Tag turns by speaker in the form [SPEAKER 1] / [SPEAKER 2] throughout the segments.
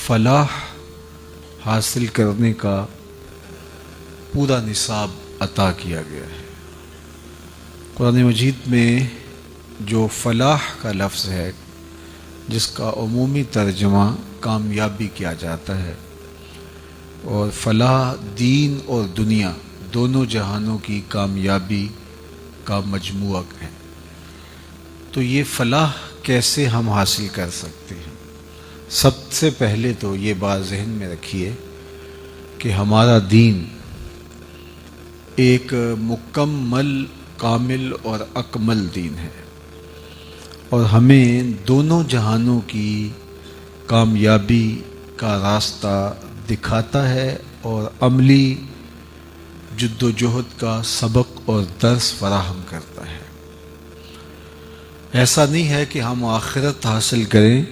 [SPEAKER 1] فلاح حاصل کرنے کا پورا نصاب عطا کیا گیا ہے۔ قرآن مجید میں جو فلاح کا لفظ ہے، جس کا عمومی ترجمہ کامیابی کیا جاتا ہے، اور فلاح دین اور دنیا دونوں جہانوں کی کامیابی کا مجموعہ ہے، تو یہ فلاح کیسے ہم حاصل کر سکتے ہیں؟ سب سے پہلے تو یہ بات ذہن میں رکھیے کہ ہمارا دین ایک مکمل، کامل اور اکمل دین ہے، اور ہمیں دونوں جہانوں کی کامیابی کا راستہ دکھاتا ہے اور عملی جد و جہد کا سبق اور درس فراہم کرتا ہے۔ ایسا نہیں ہے کہ ہم آخرت حاصل کریں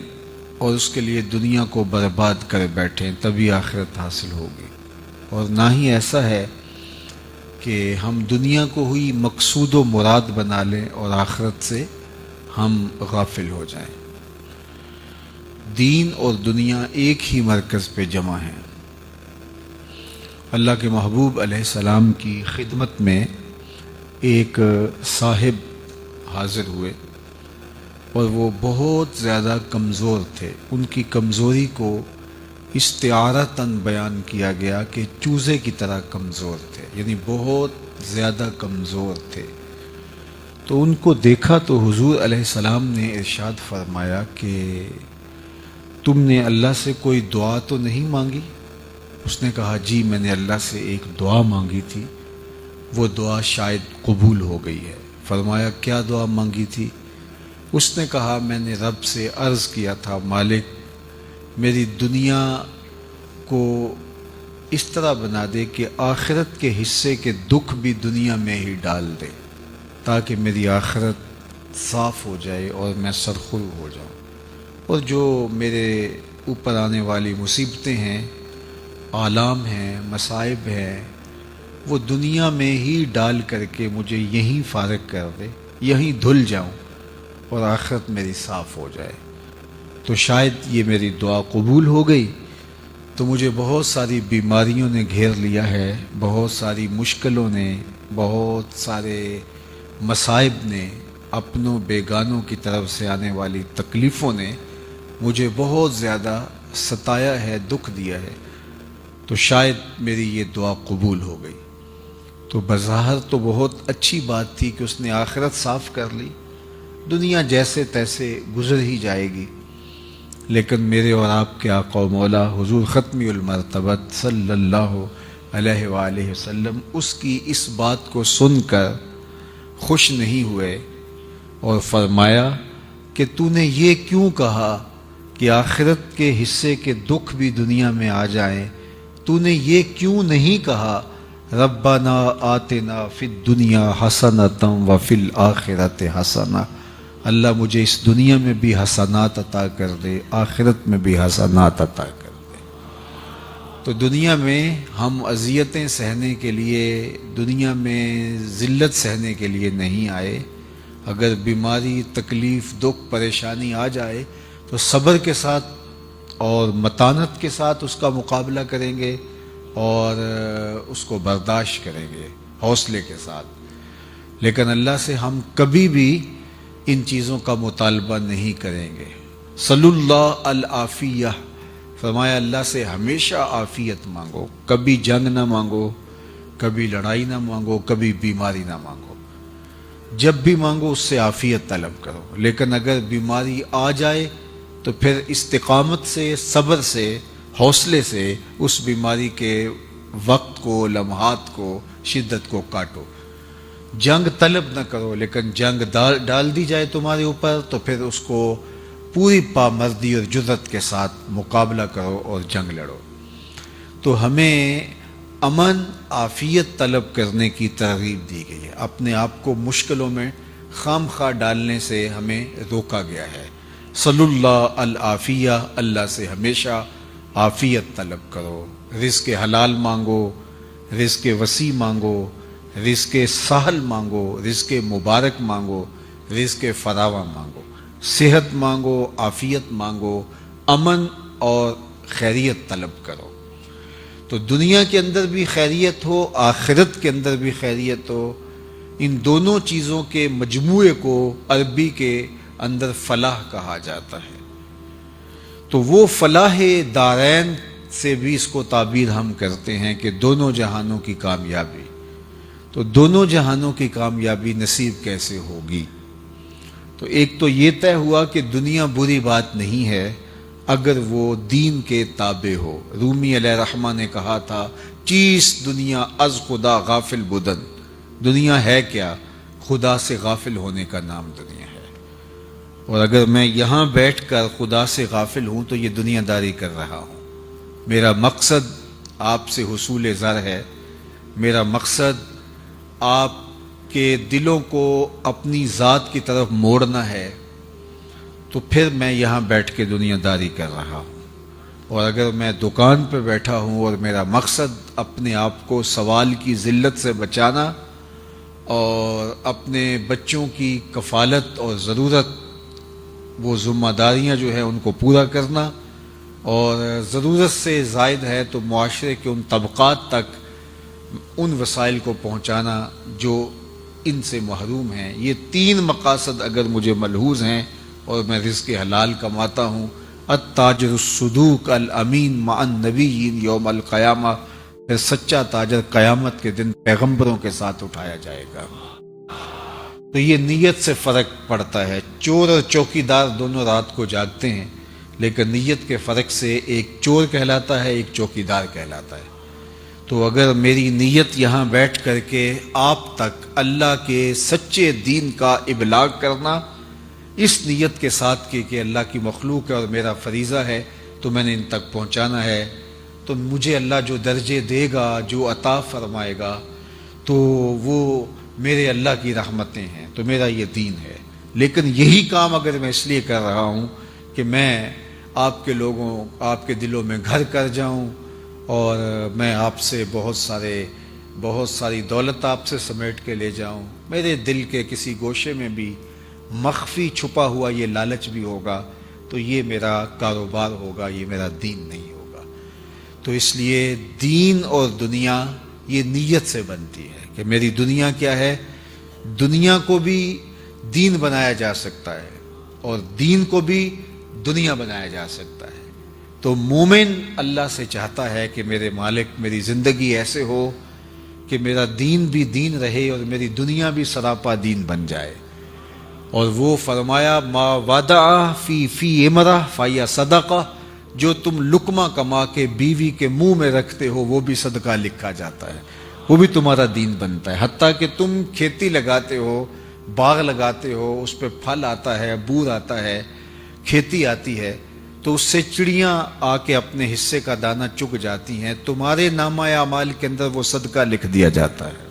[SPEAKER 1] اور اس کے لیے دنیا کو برباد کر بیٹھیں تبھی آخرت حاصل ہوگی، اور نہ ہی ایسا ہے کہ ہم دنیا کو ہوئی مقصود و مراد بنا لیں اور آخرت سے ہم غافل ہو جائیں۔ دین اور دنیا ایک ہی مرکز پہ جمع ہیں۔ اللہ کے محبوب علیہ السلام کی خدمت میں ایک صاحب حاضر ہوئے، اور وہ بہت زیادہ کمزور تھے۔ ان کی کمزوری کو استعارتاً بیان کیا گیا کہ چوزے کی طرح کمزور تھے، یعنی بہت زیادہ کمزور تھے۔ تو ان کو دیکھا تو حضور علیہ السلام نے ارشاد فرمایا کہ تم نے اللہ سے کوئی دعا تو نہیں مانگی؟ اس نے کہا جی، میں نے اللہ سے ایک دعا مانگی تھی، وہ دعا شاید قبول ہو گئی ہے۔ فرمایا کیا دعا مانگی تھی؟ اس نے کہا میں نے رب سے عرض کیا تھا، مالک میری دنیا کو اس طرح بنا دے کہ آخرت کے حصے کے دکھ بھی دنیا میں ہی ڈال دے، تاکہ میری آخرت صاف ہو جائے اور میں سرخرو ہو جاؤں، اور جو میرے اوپر آنے والی مصیبتیں ہیں، آلام ہیں، مصائب ہیں، وہ دنیا میں ہی ڈال کر کے مجھے یہیں فارغ کر دے، یہیں دھل جاؤں اور آخرت میری صاف ہو جائے۔ تو شاید یہ میری دعا قبول ہو گئی تو مجھے بہت ساری بیماریوں نے گھیر لیا ہے، بہت ساری مشکلوں نے، بہت سارے مصائب نے، اپنوں بیگانوں کی طرف سے آنے والی تکلیفوں نے مجھے بہت زیادہ ستایا ہے، دکھ دیا ہے، تو شاید میری یہ دعا قبول ہو گئی۔ تو بظاہر تو بہت اچھی بات تھی کہ اس نے آخرت صاف کر لی، دنیا جیسے تیسے گزر ہی جائے گی، لیکن میرے اور آپ کے آقا و مولا حضور ختمی المرتبت صلی اللہ علیہ وآلہ وسلم اس کی اس بات کو سن کر خوش نہیں ہوئے، اور فرمایا کہ تو نے یہ کیوں کہا کہ آخرت کے حصے کے دکھ بھی دنیا میں آ جائیں؟ تو نے یہ کیوں نہیں کہا ربنا آتنا فی الدنیا حسنۃ وفی الآخرۃ حسنہ؟ اللہ مجھے اس دنیا میں بھی حسنات عطا کر دے، آخرت میں بھی حسنات عطا کر دے۔ تو دنیا میں ہم اذیتیں سہنے کے لیے، دنیا میں ذلت سہنے کے لیے نہیں آئے۔ اگر بیماری، تکلیف، دکھ، پریشانی آ جائے تو صبر کے ساتھ اور متانت کے ساتھ اس کا مقابلہ کریں گے اور اس کو برداشت کریں گے حوصلے کے ساتھ، لیکن اللہ سے ہم کبھی بھی ان چیزوں کا مطالبہ نہیں کریں گے۔ صلی اللہ العافیہ، فرمایا اللہ سے ہمیشہ عافیت مانگو، کبھی جنگ نہ مانگو، کبھی لڑائی نہ مانگو، کبھی بیماری نہ مانگو، جب بھی مانگو اس سے عافیت طلب کرو۔ لیکن اگر بیماری آ جائے تو پھر استقامت سے، صبر سے، حوصلے سے اس بیماری کے وقت کو، لمحات کو، شدت کو کاٹو۔ جنگ طلب نہ کرو، لیکن جنگ ڈال دی جائے تمہارے اوپر تو پھر اس کو پوری پامردی اور جرأت کے ساتھ مقابلہ کرو اور جنگ لڑو۔ تو ہمیں امن، عافیت طلب کرنے کی ترغیب دی گئی ہے، اپنے آپ کو مشکلوں میں خام خواہ ڈالنے سے ہمیں روکا گیا ہے۔ صلی اللہ العافیہ، اللہ سے ہمیشہ عافیت طلب کرو، رزق حلال مانگو، رزق وسیع مانگو، رزق سہل مانگو، رزق مبارک مانگو، رزق فراواں مانگو، صحت مانگو، عافیت مانگو، امن اور خیریت طلب کرو۔ تو دنیا کے اندر بھی خیریت ہو، آخرت کے اندر بھی خیریت ہو، ان دونوں چیزوں کے مجموعے کو عربی کے اندر فلاح کہا جاتا ہے۔ تو وہ فلاح دارین سے بھی اس کو تعبیر ہم کرتے ہیں کہ دونوں جہانوں کی کامیابی۔ تو دونوں جہانوں کی کامیابی نصیب کیسے ہوگی؟ تو ایک تو یہ طے ہوا کہ دنیا بری بات نہیں ہے اگر وہ دین کے تابع ہو۔ رومی علیہ رحمہ نے کہا تھا چیز دنیا از خدا غافل بدن، دنیا ہے کیا؟ خدا سے غافل ہونے کا نام دنیا ہے۔ اور اگر میں یہاں بیٹھ کر خدا سے غافل ہوں تو یہ دنیا داری کر رہا ہوں۔ میرا مقصد آپ سے حصول زر ہے، میرا مقصد آپ کے دلوں کو اپنی ذات کی طرف موڑنا ہے، تو پھر میں یہاں بیٹھ کے دنیا داری کر رہا ہوں۔ اور اگر میں دکان پہ بیٹھا ہوں اور میرا مقصد اپنے آپ کو سوال کی ذلت سے بچانا اور اپنے بچوں کی کفالت اور ضرورت، وہ ذمہ داریاں جو ہیں ان کو پورا کرنا، اور ضرورت سے زائد ہے تو معاشرے کے ان طبقات تک ان وسائل کو پہنچانا جو ان سے محروم ہیں، یہ تین مقاصد اگر مجھے ملحوظ ہیں اور میں رزق حلال کماتا ہوں، التاجر الصدوق الامین مع النبیین یوم القیامہ، پھر سچا تاجر قیامت کے دن پیغمبروں کے ساتھ اٹھایا جائے گا۔ تو یہ نیت سے فرق پڑتا ہے۔ چور اور چوکیدار دونوں رات کو جاگتے ہیں، لیکن نیت کے فرق سے ایک چور کہلاتا ہے، ایک چوکیدار کہلاتا ہے۔ تو اگر میری نیت یہاں بیٹھ کر کے آپ تک اللہ کے سچے دین کا ابلاغ کرنا، اس نیت کے ساتھ کہ اللہ کی مخلوق ہے اور میرا فریضہ ہے تو میں نے ان تک پہنچانا ہے، تو مجھے اللہ جو درجے دے گا، جو عطا فرمائے گا، تو وہ میرے اللہ کی رحمتیں ہیں، تو میرا یہ دین ہے۔ لیکن یہی کام اگر میں اس لیے کر رہا ہوں کہ میں آپ کے لوگوں، آپ کے دلوں میں گھر کر جاؤں اور میں آپ سے بہت ساری دولت آپ سے سمیٹ کے لے جاؤں، میرے دل کے کسی گوشے میں بھی مخفی چھپا ہوا یہ لالچ بھی ہوگا، تو یہ میرا کاروبار ہوگا، یہ میرا دین نہیں ہوگا۔ تو اس لیے دین اور دنیا یہ نیت سے بنتی ہے کہ میری دنیا کیا ہے۔ دنیا کو بھی دین بنایا جا سکتا ہے اور دین کو بھی دنیا بنایا جا سکتا ہے۔ تو مومن اللہ سے چاہتا ہے کہ میرے مالک میری زندگی ایسے ہو کہ میرا دین بھی دین رہے اور میری دنیا بھی سراپا دین بن جائے۔ اور وہ فرمایا ما ودع فی امرہ فیا صدقہ، جو تم لقمہ کما کے بیوی کے منہ میں رکھتے ہو وہ بھی صدقہ لکھا جاتا ہے، وہ بھی تمہارا دین بنتا ہے۔ حتیٰ کہ تم کھیتی لگاتے ہو، باغ لگاتے ہو، اس پہ پھل آتا ہے، بور آتا ہے، کھیتی آتی ہے، تو اس سے چڑیاں آ کے اپنے حصے کا دانہ چگ جاتی ہیں، تمہارے نامہ اعمال کے اندر وہ صدقہ لکھ دیا جاتا ہے۔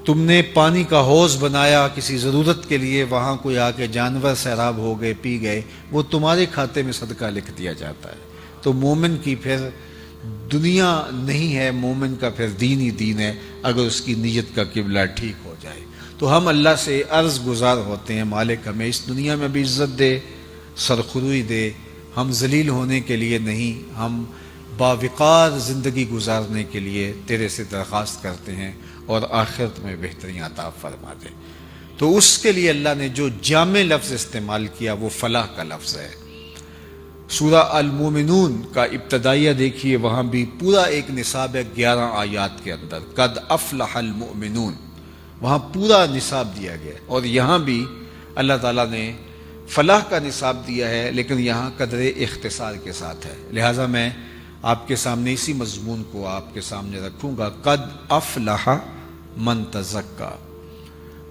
[SPEAKER 1] تم نے پانی کا حوض بنایا کسی ضرورت کے لیے، وہاں کوئی آ کے جانور سیراب ہو گئے، پی گئے، وہ تمہارے کھاتے میں صدقہ لکھ دیا جاتا ہے۔ تو مومن کی پھر دنیا نہیں ہے، مومن کا پھر دین ہی دین ہے، اگر اس کی نیت کا قبلہ ٹھیک ہو جائے۔ تو ہم اللہ سے عرض گزار ہوتے ہیں، مالک ہمیں اس دنیا میں بھی عزت دے، سرخروئی دے، ہم ذلیل ہونے کے لیے نہیں، ہم باوقار زندگی گزارنے کے لیے تیرے سے درخواست کرتے ہیں، اور آخرت میں بہتری عطا فرما دے۔ تو اس کے لیے اللہ نے جو جامع لفظ استعمال کیا وہ فلاح کا لفظ ہے۔ سورہ المومنون کا ابتدائیہ دیکھیے، وہاں بھی پورا ایک نصاب ہے 11 آیات کے اندر، قد افلح المؤمنون، وہاں پورا نصاب دیا گیا، اور یہاں بھی اللہ تعالیٰ نے فلاح کا نصاب دیا ہے، لیکن یہاں قدر اختصار کے ساتھ ہے۔ لہٰذا میں آپ کے سامنے اسی مضمون کو آپ کے سامنے رکھوں گا، قد افلح من تزکا،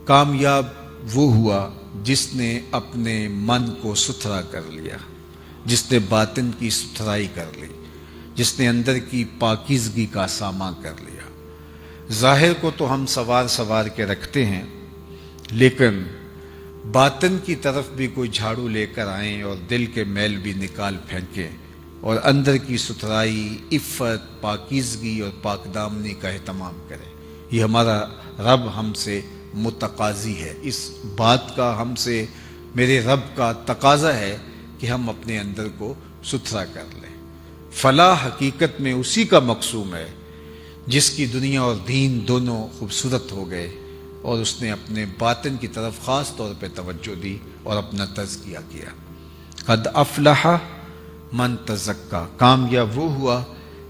[SPEAKER 1] کامیاب وہ ہوا جس نے اپنے من کو ستھرا کر لیا، جس نے باطن کی ستھرائی کر لی، جس نے اندر کی پاکیزگی کا سامان کر لیا۔ ظاہر کو تو ہم سوار کے رکھتے ہیں، لیکن باطن کی طرف بھی کوئی جھاڑو لے کر آئیں اور دل کے میل بھی نکال پھینکیں، اور اندر کی ستھرائی، عفت، پاکیزگی اور پاک دامنی کا اہتمام کریں۔ یہ ہمارا رب ہم سے متقاضی ہے، اس بات کا ہم سے میرے رب کا تقاضا ہے کہ ہم اپنے اندر کو ستھرا کر لے۔ فلاح حقیقت میں اسی کا مقصوم ہے جس کی دنیا اور دین دونوں خوبصورت ہو گئے اور اس نے اپنے باطن کی طرف خاص طور پہ توجہ دی اور اپنا تزکیہ کیا۔ قد افلح من تزکا، کامیاب وہ ہوا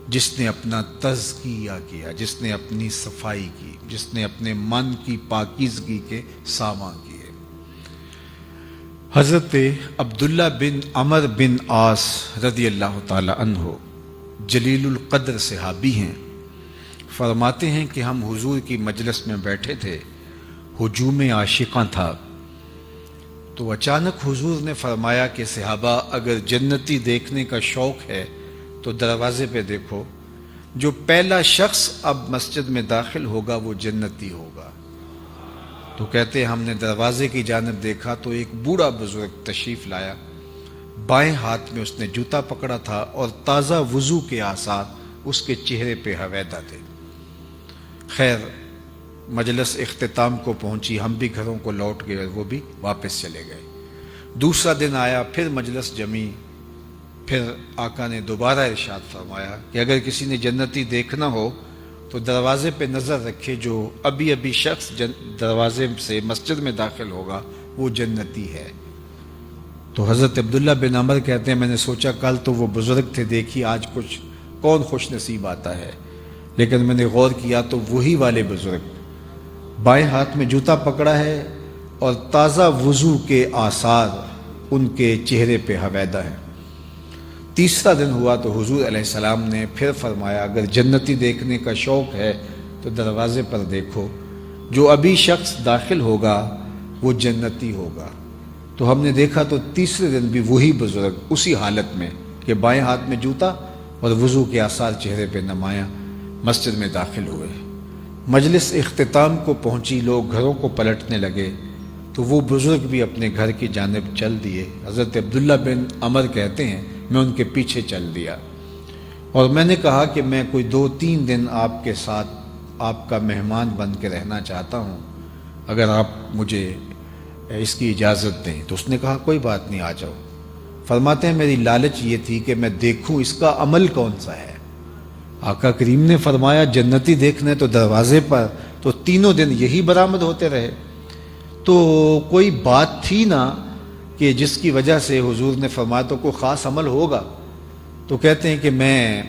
[SPEAKER 1] جس نے اپنا تزکیہ کیا، جس نے اپنی صفائی کی، جس نے اپنے من کی پاکیزگی کے سامان کیے۔ حضرت عبداللہ بن عمر بن عاص رضی اللہ تعالی عنہ جلیل القدر صحابی ہیں، فرماتے ہیں کہ ہم حضور کی مجلس میں بیٹھے تھے، ہجوم عاشقاں تھا، تو اچانک حضور نے فرمایا کہ صحابہ اگر جنتی دیکھنے کا شوق ہے تو دروازے پہ دیکھو، جو پہلا شخص اب مسجد میں داخل ہوگا وہ جنتی ہوگا۔ تو کہتے ہیں ہم نے دروازے کی جانب دیکھا تو ایک بوڑھا بزرگ تشریف لایا، بائیں ہاتھ میں اس نے جوتا پکڑا تھا اور تازہ وضو کے آثار اس کے چہرے پہ حویدہ تھے۔ خیر مجلس اختتام کو پہنچی، ہم بھی گھروں کو لوٹ گئے اور وہ بھی واپس چلے گئے۔ دوسرا دن آیا، پھر مجلس جمی، پھر آقا نے دوبارہ ارشاد فرمایا کہ اگر کسی نے جنتی دیکھنا ہو تو دروازے پہ نظر رکھے، جو ابھی شخص دروازے سے مسجد میں داخل ہوگا وہ جنتی ہے۔ تو حضرت عبداللہ بن عمر کہتے ہیں میں نے سوچا کل تو وہ بزرگ تھے، دیکھی آج کچھ کون خوش نصیب آتا ہے، لیکن میں نے غور کیا تو وہی والے بزرگ، بائیں ہاتھ میں جوتا پکڑا ہے اور تازہ وضو کے آثار ان کے چہرے پہ حویدہ ہیں۔ تیسرا دن ہوا تو حضور علیہ السلام نے پھر فرمایا اگر جنتی دیکھنے کا شوق ہے تو دروازے پر دیکھو، جو ابھی شخص داخل ہوگا وہ جنتی ہوگا۔ تو ہم نے دیکھا تو تیسرے دن بھی وہی بزرگ اسی حالت میں کہ بائیں ہاتھ میں جوتا اور وضو کے آثار چہرے پہ نمایاں مسجد میں داخل ہوئے۔ مجلس اختتام کو پہنچی، لوگ گھروں کو پلٹنے لگے تو وہ بزرگ بھی اپنے گھر کی جانب چل دیے۔ حضرت عبداللہ بن عمر کہتے ہیں میں ان کے پیچھے چل دیا اور میں نے کہا کہ میں کوئی 2-3 دن آپ کے ساتھ آپ کا مہمان بن کے رہنا چاہتا ہوں، اگر آپ مجھے اس کی اجازت دیں۔ تو اس نے کہا کوئی بات نہیں، آ جاؤ۔ فرماتے ہیں میری لالچ یہ تھی کہ میں دیکھوں اس کا عمل کون سا ہے۔ آقا کریم نے فرمایا جنتی دیکھنے تو دروازے پر، تو تینوں دن یہی برآمد ہوتے رہے، تو کوئی بات تھی نہ کہ جس کی وجہ سے حضور نے فرمایا تو کوئی خاص عمل ہوگا۔ تو کہتے ہیں کہ میں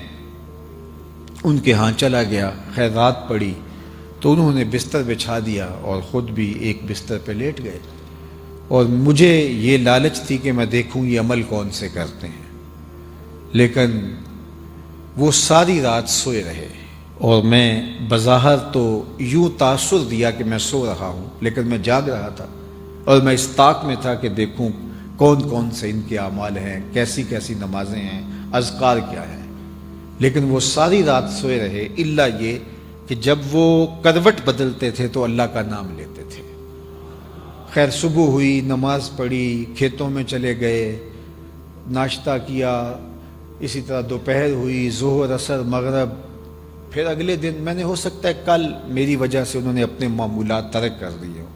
[SPEAKER 1] ان کے ہاں چلا گیا، خیر رات پڑی تو انہوں نے بستر بچھا دیا اور خود بھی ایک بستر پہ لیٹ گئے، اور مجھے یہ لالچ تھی کہ میں دیکھوں یہ عمل کون سے کرتے ہیں، لیکن وہ ساری رات سوئے رہے اور میں بظاہر تو یوں تاثر دیا کہ میں سو رہا ہوں، لیکن میں جاگ رہا تھا اور میں اس طاق میں تھا کہ دیکھوں کون کون سے ان کے اعمال ہیں، کیسی کیسی نمازیں ہیں، اذکار کیا ہیں، لیکن وہ ساری رات سوئے رہے الا یہ کہ جب وہ کروٹ بدلتے تھے تو اللہ کا نام لیتے تھے۔ خیر صبح ہوئی، نماز پڑھی، کھیتوں میں چلے گئے، ناشتہ کیا، اسی طرح دوپہر ہوئی، ظہر، عصر، مغرب، پھر اگلے دن میں نے ہو سکتا ہے کل میری وجہ سے انہوں نے اپنے معمولات ترک کر دیے ہوں،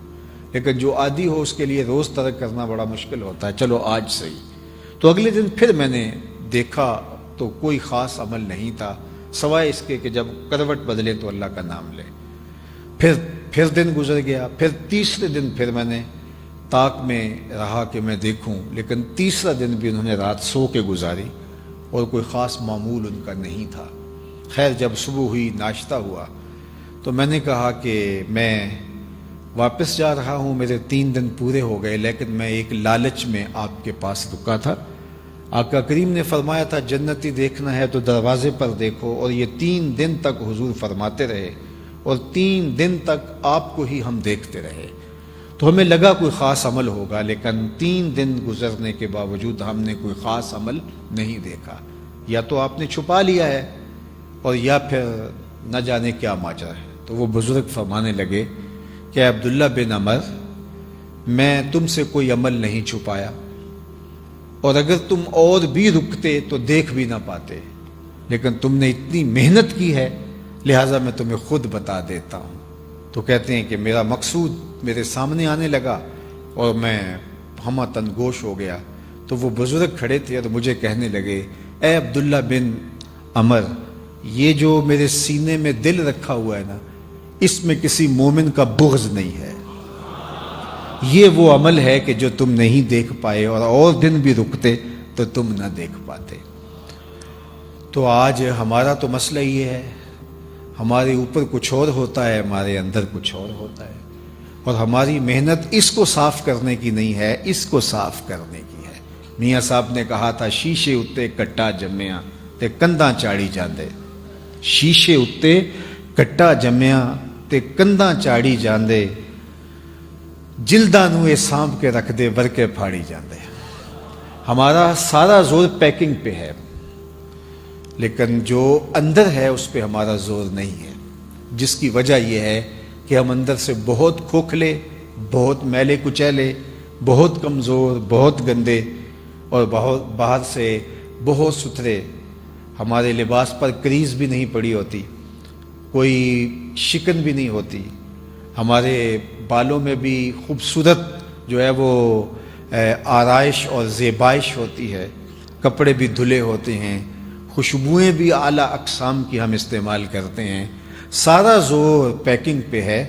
[SPEAKER 1] لیکن جو عادی ہو اس کے لیے روز ترک کرنا بڑا مشکل ہوتا ہے، چلو آج صحیح۔ تو اگلے دن پھر میں نے دیکھا تو کوئی خاص عمل نہیں تھا سوائے اس کے کہ جب کروٹ بدلے تو اللہ کا نام لے۔ پھر دن گزر گیا، پھر تیسرے دن پھر میں نے طاق میں رہا کہ میں دیکھوں، لیکن تیسرا دن بھی انہوں نے رات سو کے گزاری اور کوئی خاص معمول ان کا نہیں تھا۔ خیر جب صبح ہوئی، ناشتہ ہوا، تو میں نے کہا کہ میں واپس جا رہا ہوں، میرے 3 دن پورے ہو گئے، لیکن میں ایک لالچ میں آپ کے پاس رکا تھا۔ آقا کریم نے فرمایا تھا جنتی دیکھنا ہے تو دروازے پر دیکھو، اور یہ 3 دن تک حضور فرماتے رہے اور 3 دن تک آپ کو ہی ہم دیکھتے رہے، تو ہمیں لگا کوئی خاص عمل ہوگا، لیکن 3 دن گزرنے کے باوجود ہم نے کوئی خاص عمل نہیں دیکھا، یا تو آپ نے چھپا لیا ہے اور یا پھر نہ جانے کیا ماجرا ہے۔ تو وہ بزرگ فرمانے لگے کہ عبداللہ بن عمر، میں تم سے کوئی عمل نہیں چھپایا، اور اگر تم اور بھی رکتے تو دیکھ بھی نہ پاتے، لیکن تم نے اتنی محنت کی ہے لہٰذا میں تمہیں خود بتا دیتا ہوں۔ تو کہتے ہیں کہ میرا مقصود میرے سامنے آنے لگا اور میں ہمہ تن گوش ہو گیا، تو وہ بزرگ کھڑے تھے اور مجھے کہنے لگے، اے عبداللہ بن عمر، یہ جو میرے سینے میں دل رکھا ہوا ہے نا، اس میں کسی مومن کا بغض نہیں ہے، یہ وہ عمل ہے کہ جو تم نہیں دیکھ پائے، اور دن بھی رکتے تو تم نہ دیکھ پاتے۔ تو آج ہمارا تو مسئلہ یہ ہے، ہمارے اوپر کچھ اور ہوتا ہے، ہمارے اندر کچھ اور ہوتا ہے، اور ہماری محنت اس کو صاف کرنے کی نہیں ہے، اس کو صاف کرنے کی ہے۔ میاں صاحب نے کہا تھا، شیشے اتے کٹا جمیا تے کنداں چاڑی جاندے، شیشے اتے کٹا جمیا تے کنداں چاڑی جاندے، جلداں نو اے سانپ کے رکھ دے ورکے پھاڑی جاندے۔ ہمارا سارا زور پیکنگ پہ ہے، لیکن جو اندر ہے اس پہ ہمارا زور نہیں ہے، جس کی وجہ یہ ہے کہ ہم اندر سے بہت کھوکھلے، بہت میلے کچیلے، بہت کمزور، بہت گندے، اور باہر سے بہت ستھرے۔ ہمارے لباس پر کریز بھی نہیں پڑی ہوتی، کوئی شکن بھی نہیں ہوتی، ہمارے بالوں میں بھی خوبصورت جو ہے وہ آرائش اور زیبائش ہوتی ہے، کپڑے بھی دھلے ہوتے ہیں، خوشبوئیں بھی اعلیٰ اقسام کی ہم استعمال کرتے ہیں۔ سارا زور پیکنگ پہ ہے،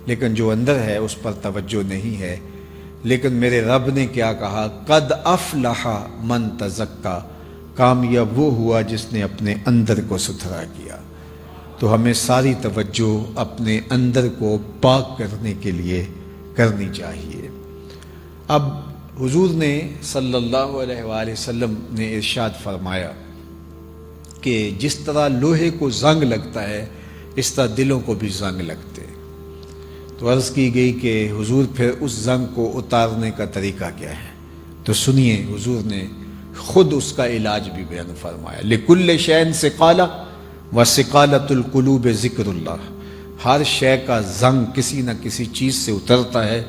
[SPEAKER 1] لیکن جو اندر ہے اس پر توجہ نہیں ہے۔ لیکن میرے رب نے کیا کہا، قد افلح من تزکا، کامیاب وہ ہوا جس نے اپنے اندر کو ستھرا کیا۔ تو ہمیں ساری توجہ اپنے اندر کو پاک کرنے کے لیے کرنی چاہیے۔ اب حضور نے صلی اللہ علیہ وآلہ وسلم نے ارشاد فرمایا کہ جس طرح لوہے کو زنگ لگتا ہے اس طرح دلوں کو بھی زنگ لگتے۔ تو عرض کی گئی کہ حضور پھر اس زنگ کو اتارنے کا طریقہ کیا ہے؟ تو سنیے، حضور نے خود اس کا علاج بھی بیان فرمایا، لِكُلِّ شَيْءٍ سِقَالَةٌ وَسِقَالَةُ الْقُلُوبِ ذِكْرُ اللَّهِ، ہر شے کا زنگ کسی نہ کسی چیز سے اترتا ہے،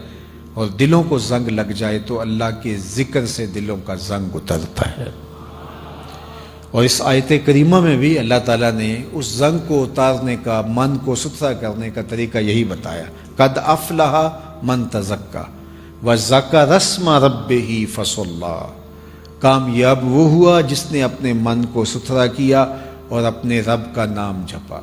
[SPEAKER 1] اور دلوں کو زنگ لگ جائے تو اللہ کے ذکر سے دلوں کا زنگ اترتا ہے۔ اور اس آیت کریمہ میں بھی اللہ تعالیٰ نے اس زنگ کو اتارنے کا، من کو ستھرا کرنے کا طریقہ یہی بتایا، قد افلح من تزکا وذکر اسم ربہ فصلی، کامیاب وہ ہوا جس نے اپنے من کو ستھرا کیا اور اپنے رب کا نام جپا،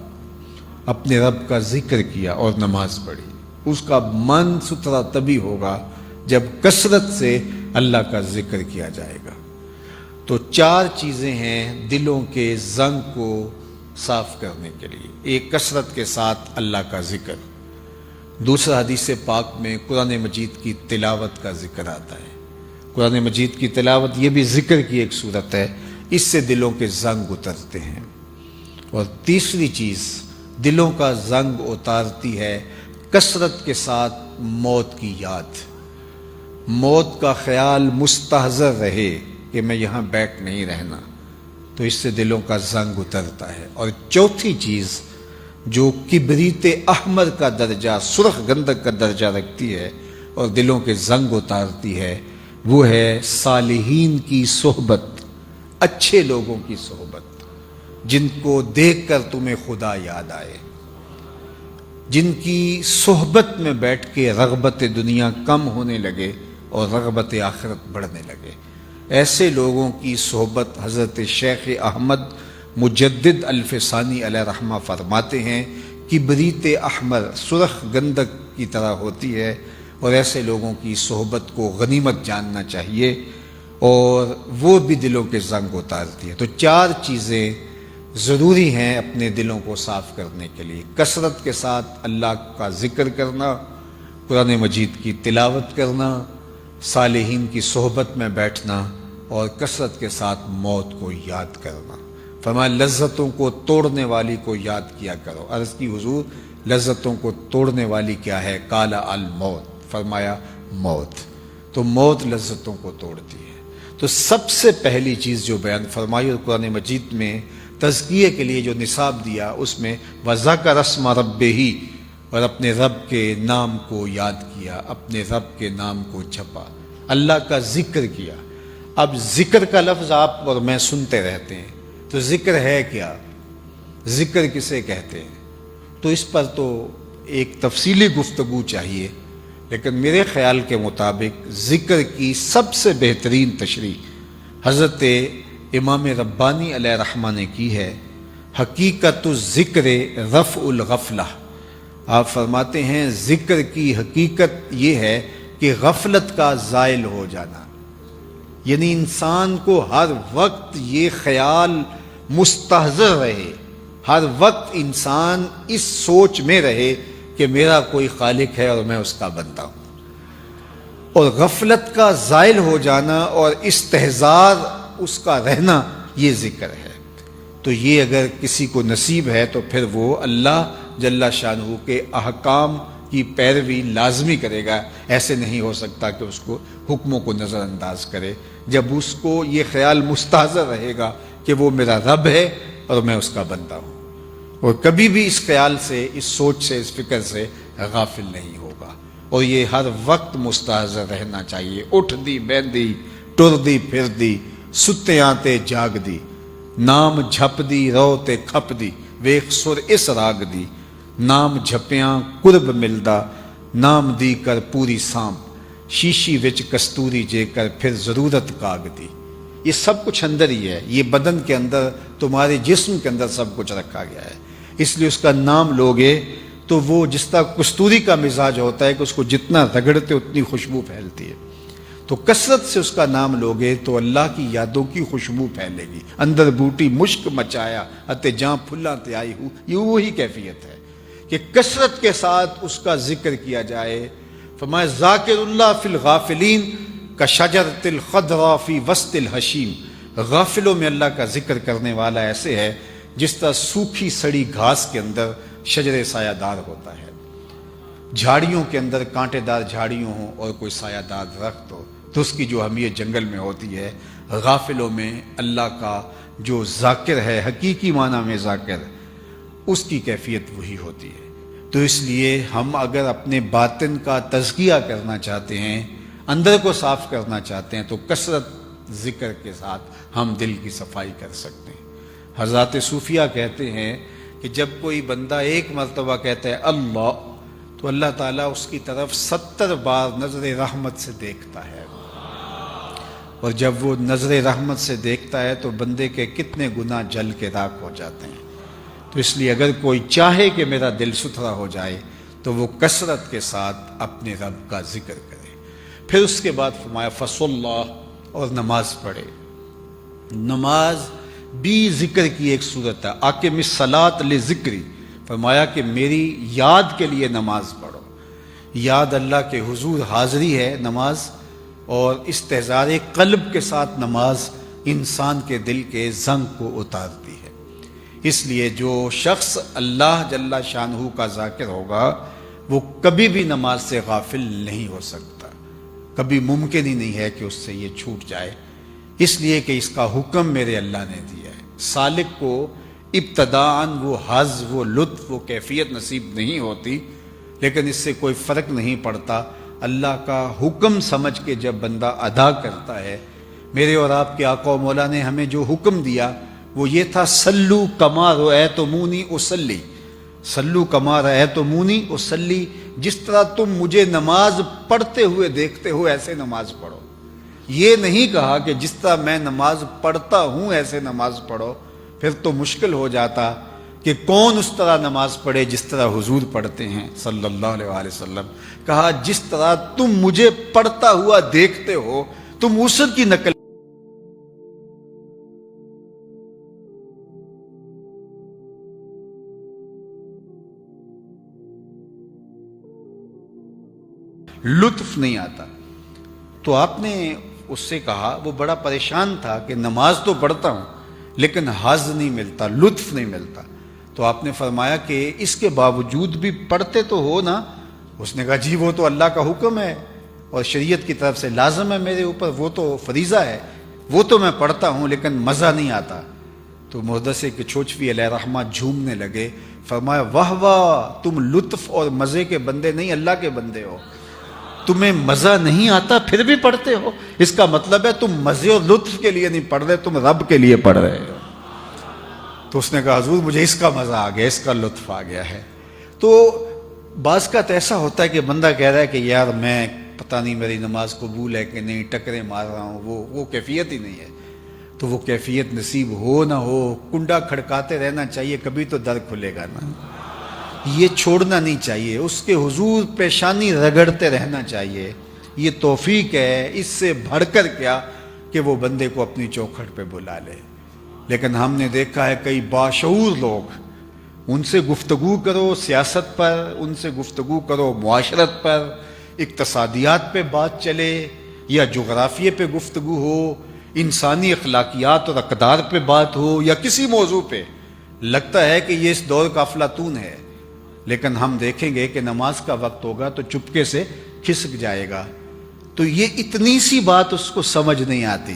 [SPEAKER 1] اپنے رب کا ذکر کیا اور نماز پڑھی۔ اس کا من ستھرا تبھی ہوگا جب کثرت سے اللہ کا ذکر کیا جائے گا۔ تو چار چیزیں ہیں دلوں کے زنگ کو صاف کرنے کے لیے۔ ایک، کثرت کے ساتھ اللہ کا ذکر۔ دوسرا، حدیث پاک میں قرآن مجید کی تلاوت کا ذکر آتا ہے۔ قرآن مجید کی تلاوت یہ بھی ذکر کی ایک صورت ہے، اس سے دلوں کے زنگ اترتے ہیں۔ اور تیسری چیز دلوں کا زنگ اتارتی ہے کثرت کے ساتھ موت کی یاد، موت کا خیال مستحضر رہے کہ میں یہاں بیٹھ نہیں رہنا، تو اس سے دلوں کا زنگ اترتا ہے۔ اور چوتھی چیز جو کبریت احمر کا درجہ، سرخ گندک کا درجہ رکھتی ہے اور دلوں کے زنگ اتارتی ہے، وہ ہے صالحین کی صحبت، اچھے لوگوں کی صحبت، جن کو دیکھ کر تمہیں خدا یاد آئے، جن کی صحبت میں بیٹھ کے رغبت دنیا کم ہونے لگے اور رغبت آخرت بڑھنے لگے۔ ایسے لوگوں کی صحبت حضرت شیخ احمد مجدد الفسانی علیہ رحمہ فرماتے ہیں کبریت احمر، سرخ گندک کی طرح ہوتی ہے، اور ایسے لوگوں کی صحبت کو غنیمت جاننا چاہیے، اور وہ بھی دلوں کے زنگ اتارتی ہے۔ تو چار چیزیں ضروری ہیں اپنے دلوں کو صاف کرنے کے لیے، کثرت کے ساتھ اللہ کا ذکر کرنا، قرآن مجید کی تلاوت کرنا، صالحین کی صحبت میں بیٹھنا، اور کثرت کے ساتھ موت کو یاد کرنا۔ فرمایا لذتوں کو توڑنے والی کو یاد کیا کرو۔ عرض کی حضور لذتوں کو توڑنے والی کیا ہے؟ قال الموت، فرمایا موت۔ تو موت لذتوں کو توڑتی ہے۔ تو سب سے پہلی چیز جو بیان فرمائی اور قرآن مجید میں تزکیے کے لیے جو نصاب دیا، اس میں وَذَكَرَ اسْمَ رَبِّهِ، اور اپنے رب کے نام کو یاد کیا، اپنے رب کے نام کو جپا، اللہ کا ذکر کیا۔ اب ذکر کا لفظ آپ اور میں سنتے رہتے ہیں، تو ذکر ہے کیا؟ ذکر کسے کہتے ہیں؟ تو اس پر تو ایک تفصیلی گفتگو چاہیے، لیکن میرے خیال کے مطابق ذکر کی سب سے بہترین تشریح حضرت امام ربانی علیہ رحمہ نے کی ہے، حقیقت الذکر رفع الغفلہ۔ آپ فرماتے ہیں ذکر کی حقیقت یہ ہے کہ غفلت کا زائل ہو جانا، یعنی انسان کو ہر وقت یہ خیال مستحضر رہے، ہر وقت انسان اس سوچ میں رہے کہ میرا کوئی خالق ہے اور میں اس کا بندہ ہوں، اور غفلت کا زائل ہو جانا اور استحضار اس کا رہنا، یہ ذکر ہے۔ تو یہ اگر کسی کو نصیب ہے تو پھر وہ اللہ جل شانہ کے احکام کی پیروی لازمی کرے گا۔ ایسے نہیں ہو سکتا کہ اس کو حکموں کو نظر انداز کرے، جب اس کو یہ خیال مستحضر رہے گا کہ وہ میرا رب ہے اور میں اس کا بندہ ہوں، اور کبھی بھی اس خیال سے، اس سوچ سے، اس فکر سے غافل نہیں ہوگا، اور یہ ہر وقت مستحضر رہنا چاہیے۔ اٹھ دی بیندی ٹر دی پھر دی، ستیاں تے جاگ دی، نام جھپ دی رو تے کھپ دی، ویخ سر اس راگ دی، نام جھپیاں قرب ملدا، نام دی کر پوری سام، شیشی وچ کستوری جے کر پھر ضرورت کاگ دی۔ یہ سب کچھ اندر ہی ہے، یہ بدن کے اندر، تمہارے جسم کے اندر سب کچھ رکھا گیا ہے، اس لیے اس کا نام لوگے تو وہ جس طرح کستوری کا مزاج ہوتا ہے کہ اس کو جتنا رگڑتے اتنی خوشبو پھیلتی ہے، تو کثرت سے اس کا نام لوگے تو اللہ کی یادوں کی خوشبو پھیلے گی۔ اندر بوٹی مشک مچایا اتے جاں پھلاں تے آئی ہوں، یہ وہی کیفیت ہے کہ کثرت کے ساتھ اس کا ذکر کیا جائے۔ فرمایا ذاکر اللہ فی الغافلین کشجرۃ الخضراء فی وسط الحشیم، غافلوں میں اللہ کا ذکر کرنے والا ایسے ہے جس طرح سوکھی سڑی گھاس کے اندر شجر سایہ دار ہوتا ہے، جھاڑیوں کے اندر کانٹے دار جھاڑیوں ہوں اور کوئی سایہ دار درخت ہو تو اس کی جو اہمیت جنگل میں ہوتی ہے، غافلوں میں اللہ کا جو ذاکر ہے، حقیقی معنی میں ذاکر، اس کی کیفیت وہی ہوتی ہے۔ تو اس لیے ہم اگر اپنے باطن کا تزکیہ کرنا چاہتے ہیں، اندر کو صاف کرنا چاہتے ہیں، تو کثرت ذکر کے ساتھ ہم دل کی صفائی کر سکتے ہیں۔ حضرات صوفیہ کہتے ہیں کہ جب کوئی بندہ ایک مرتبہ کہتا ہے اللہ، تو اللہ تعالیٰ اس کی طرف 70 بار نظر رحمت سے دیکھتا ہے، اور جب وہ نظر رحمت سے دیکھتا ہے تو بندے کے کتنے گناہ جل کے راکھ ہو جاتے ہیں۔ تو اس لیے اگر کوئی چاہے کہ میرا دل ستھرا ہو جائے تو وہ کثرت کے ساتھ اپنے رب کا ذکر کرے۔ پھر اس کے بعد فرمایا فصلی، اور نماز پڑھے۔ نماز بھی ذکر کی ایک صورت ہے، اقم الصلاۃ لذکری، فرمایا کہ میری یاد کے لیے نماز پڑھو۔ یاد اللہ کے حضور حاضری ہے نماز، اور استحضار قلب کے ساتھ نماز انسان کے دل کے زنگ کو اتارتی ہے۔ اس لیے جو شخص اللہ جل شانہ کا ذاکر ہوگا وہ کبھی بھی نماز سے غافل نہیں ہو سکتا، کبھی ممکن ہی نہیں ہے کہ اس سے یہ چھوٹ جائے، اس لیے کہ اس کا حکم میرے اللہ نے دیا ہے۔ سالک کو ابتداءً وہ حظ، وہ لطف، وہ کیفیت نصیب نہیں ہوتی، لیکن اس سے کوئی فرق نہیں پڑتا، اللہ کا حکم سمجھ کے جب بندہ ادا کرتا ہے۔ میرے اور آپ کے آقا و مولا نے ہمیں جو حکم دیا وہ یہ تھا، سلو کما رأیتمونی اصلی، سلو کما رأیتمونی اصلی، جس طرح تم مجھے نماز پڑھتے ہوئے دیکھتے ہو ایسے نماز پڑھو۔ یہ نہیں کہا کہ جس طرح میں نماز پڑھتا ہوں ایسے نماز پڑھو، پھر تو مشکل ہو جاتا کہ کون اس طرح نماز پڑھے جس طرح حضور پڑھتے ہیں صلی اللہ علیہ وآلہ وسلم۔ کہا جس طرح تم مجھے پڑھتا ہوا دیکھتے ہو تم اس کی نقل۔ لطف نہیں آتا۔ تو آپ نے اس سے کہا، وہ بڑا پریشان تھا کہ نماز تو پڑھتا ہوں لیکن حظ نہیں ملتا، لطف نہیں ملتا۔ تو آپ نے فرمایا کہ اس کے باوجود بھی پڑھتے تو ہو نا؟ اس نے کہا جی وہ تو اللہ کا حکم ہے اور شریعت کی طرف سے لازم ہے میرے اوپر، وہ تو فریضہ ہے، وہ تو میں پڑھتا ہوں لیکن مزہ نہیں آتا۔ تو محدث کچھوچوی علیہ رحمہ جھومنے لگے، فرمایا واہ واہ، تم لطف اور مزے کے بندے نہیں اللہ کے بندے ہو، تمہیں مزہ نہیں آتا پھر بھی پڑھتے ہو، اس کا مطلب ہے تم مزے اور لطف کے لیے نہیں پڑھ رہے، تم رب کے لیے پڑھ رہے ہو۔ تو اس نے کہا حضور مجھے اس کا مزہ آ گیا، اس کا لطف آ گیا ہے۔ تو بعض کا تو ایسا ہوتا ہے کہ بندہ کہہ رہا ہے کہ یار میں پتہ نہیں میری نماز قبول ہے کہ نہیں، ٹکریں مار رہا ہوں، وہ کیفیت ہی نہیں ہے۔ تو وہ کیفیت نصیب ہو نہ ہو، کنڈا کھڑکاتے رہنا چاہیے، کبھی تو در کھلے گا نا، یہ چھوڑنا نہیں چاہیے، اس کے حضور پیشانی رگڑتے رہنا چاہیے، یہ توفیق ہے، اس سے بڑھ کر کیا کہ وہ بندے کو اپنی چوکھٹ پہ بلا لے۔ لیکن ہم نے دیکھا ہے کئی باشعور لوگ، ان سے گفتگو کرو سیاست پر، ان سے گفتگو کرو معاشرت پر، اقتصادیات پہ بات چلے یا جغرافیے پہ گفتگو ہو، انسانی اخلاقیات اور اقدار پہ بات ہو یا کسی موضوع پہ، لگتا ہے کہ یہ اس دور کا افلاطون ہے، لیکن ہم دیکھیں گے کہ نماز کا وقت ہوگا تو چپکے سے کھسک جائے گا، تو یہ اتنی سی بات اس کو سمجھ نہیں آتی۔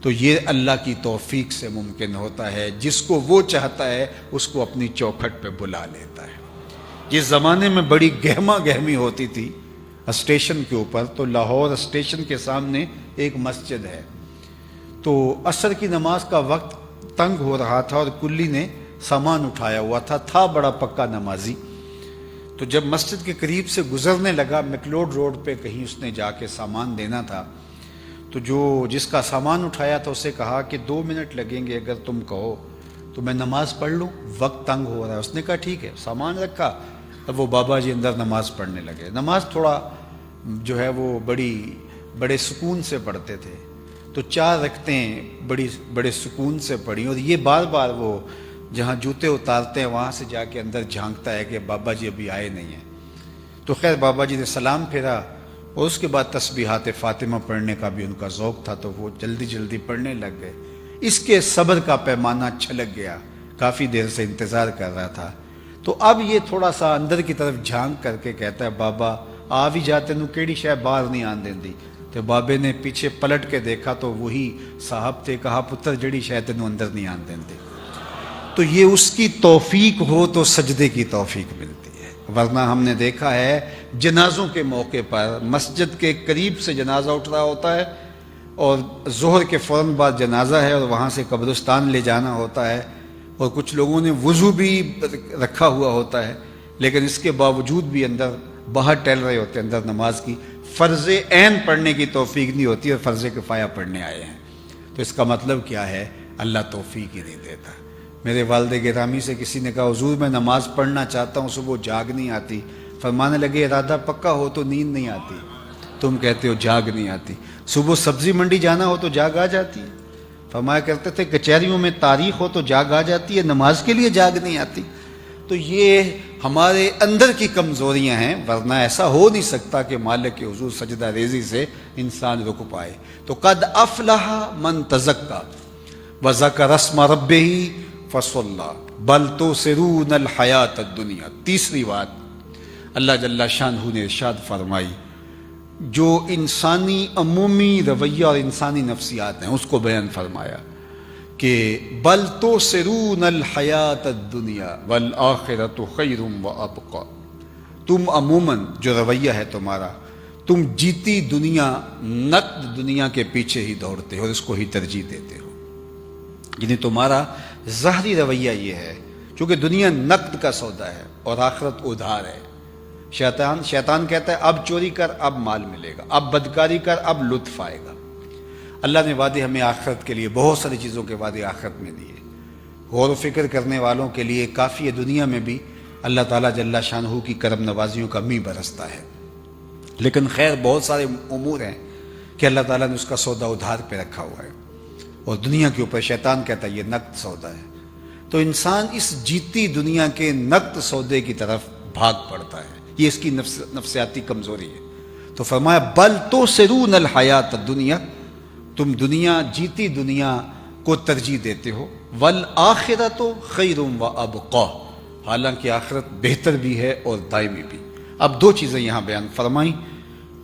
[SPEAKER 1] تو یہ اللہ کی توفیق سے ممکن ہوتا ہے، جس کو وہ چاہتا ہے اس کو اپنی چوکھٹ پہ بلا لیتا ہے۔ جس زمانے میں بڑی گہما گہمی ہوتی تھی اسٹیشن کے اوپر، تو لاہور اسٹیشن کے سامنے ایک مسجد ہے، تو عصر کی نماز کا وقت تنگ ہو رہا تھا اور کلی نے سامان اٹھایا ہوا تھا بڑا پکا نمازی، تو جب مسجد کے قریب سے گزرنے لگا، میکلوڈ روڈ پہ کہیں اس نے جا کے سامان دینا تھا، تو جس کا سامان اٹھایا تھا اسے کہا کہ 2 منٹ لگیں گے، اگر تم کہو تو میں نماز پڑھ لوں، وقت تنگ ہو رہا ہے۔ اس نے کہا ٹھیک ہے، سامان رکھا، اب وہ بابا جی اندر نماز پڑھنے لگے۔ نماز تھوڑا جو ہے وہ بڑے سکون سے پڑھتے تھے، تو 4 رکعتیں بڑے سکون سے پڑھی، اور یہ بار بار وہ جہاں جوتے اتارتے ہیں وہاں سے جا کے اندر جھانکتا ہے کہ بابا جی ابھی آئے نہیں ہیں۔ تو خیر بابا جی نے سلام پھیرا، اور اس کے بعد تسبیحات فاطمہ پڑھنے کا بھی ان کا ذوق تھا، تو وہ جلدی جلدی پڑھنے لگ گئے۔ اس کے صبر کا پیمانہ چھلک گیا، کافی دیر سے انتظار کر رہا تھا، تو اب یہ تھوڑا سا اندر کی طرف جھانک کر کے کہتا ہے بابا آ بھی جاتے نو کیڑی شے باہر نہیں آن دیندی۔ تو بابے نے پیچھے پلٹ کے دیکھا تو وہی صاحب تھے، کہا پتر جڑی شے تینوں اندر نہیں آن دیندی۔ تو یہ اس کی توفیق ہو تو سجدے کی توفیق ملتی ہے، ورنہ ہم نے دیکھا ہے جنازوں کے موقع پر مسجد کے قریب سے جنازہ اٹھ رہا ہوتا ہے، اور ظہر کے فوراً بعد جنازہ ہے، اور وہاں سے قبرستان لے جانا ہوتا ہے، اور کچھ لوگوں نے وضو بھی رکھا ہوا ہوتا ہے، لیکن اس کے باوجود بھی اندر باہر ٹہل رہے ہوتے ہیں، اندر نماز کی فرض عین پڑھنے کی توفیق نہیں ہوتی، اور فرض کفایہ پڑھنے آئے ہیں۔ تو اس کا مطلب کیا ہے؟ اللہ توفیق ہی نہیں دیتا۔ میرے والد گرامی سے کسی نے کہا حضور میں نماز پڑھنا چاہتا ہوں، صبح جاگ نہیں آتی۔ فرمانے لگے ارادہ پکا ہو تو نیند نہیں آتی، تم کہتے ہو جاگ نہیں آتی۔ صبح سبزی منڈی جانا ہو تو جاگ آ جاتی ہے۔ فرمایا کرتے تھے کچہریوں میں تاریخ ہو تو جاگ آ جاتی ہے، نماز کے لیے جاگ نہیں آتی۔ تو یہ ہمارے اندر کی کمزوریاں ہیں، ورنہ ایسا ہو نہیں سکتا کہ مالک کے حضور سجدہ ریزی سے انسان رک پائے۔ تو قد افلح من تزکا وذکر اسم ربہ فصلی بل تؤثرون الحیات الدنیا۔ تیسری بات اللہ جل شانہ نے ارشاد فرمائی، جو انسانی عمومی رویہ اور انسانی نفسیات ہیں اس کو بیان فرمایا کہ بل تؤثرون الحیات الدنیا والآخرۃ خیر وابقی۔ تم عموماً جو رویہ ہے تمہارا، تم جیتی دنیا، نقد دنیا کے پیچھے ہی دوڑتے ہو اور اس کو ہی ترجیح دیتے ہو، یعنی تمہارا ظاہری رویہ یہ ہے، چونکہ دنیا نقد کا سودا ہے اور آخرت ادھار ہے۔ شیطان کہتا ہے اب چوری کر اب مال ملے گا، اب بدکاری کر اب لطف آئے گا۔ اللہ نے وعدے ہمیں آخرت کے لیے، بہت ساری چیزوں کے وعدے آخرت میں دیے، غور و فکر کرنے والوں کے لیے کافی ہے۔ دنیا میں بھی اللہ تعالیٰ جل شانہ کی کرم نوازیوں کا می برستا ہے، لیکن خیر بہت سارے امور ہیں کہ اللہ تعالیٰ نے اس کا سودا ادھار پہ رکھا ہوا ہے، اور دنیا کے اوپر شیطان کہتا ہے یہ نقد سودا ہے۔ تو انسان اس جیتی دنیا کے نقد سودے کی طرف بھاگ پڑتا ہے، یہ اس کی نفسیاتی کمزوری ہے۔ تو فرمایا بل تؤثرون الحیات الدنیا، تم دنیا، جیتی دنیا کو ترجیح دیتے ہو، والآخرۃ خیر وابقی، حالانکہ آخرت بہتر بھی ہے اور دائمی بھی۔ اب 2 چیزیں یہاں بیان فرمائیں،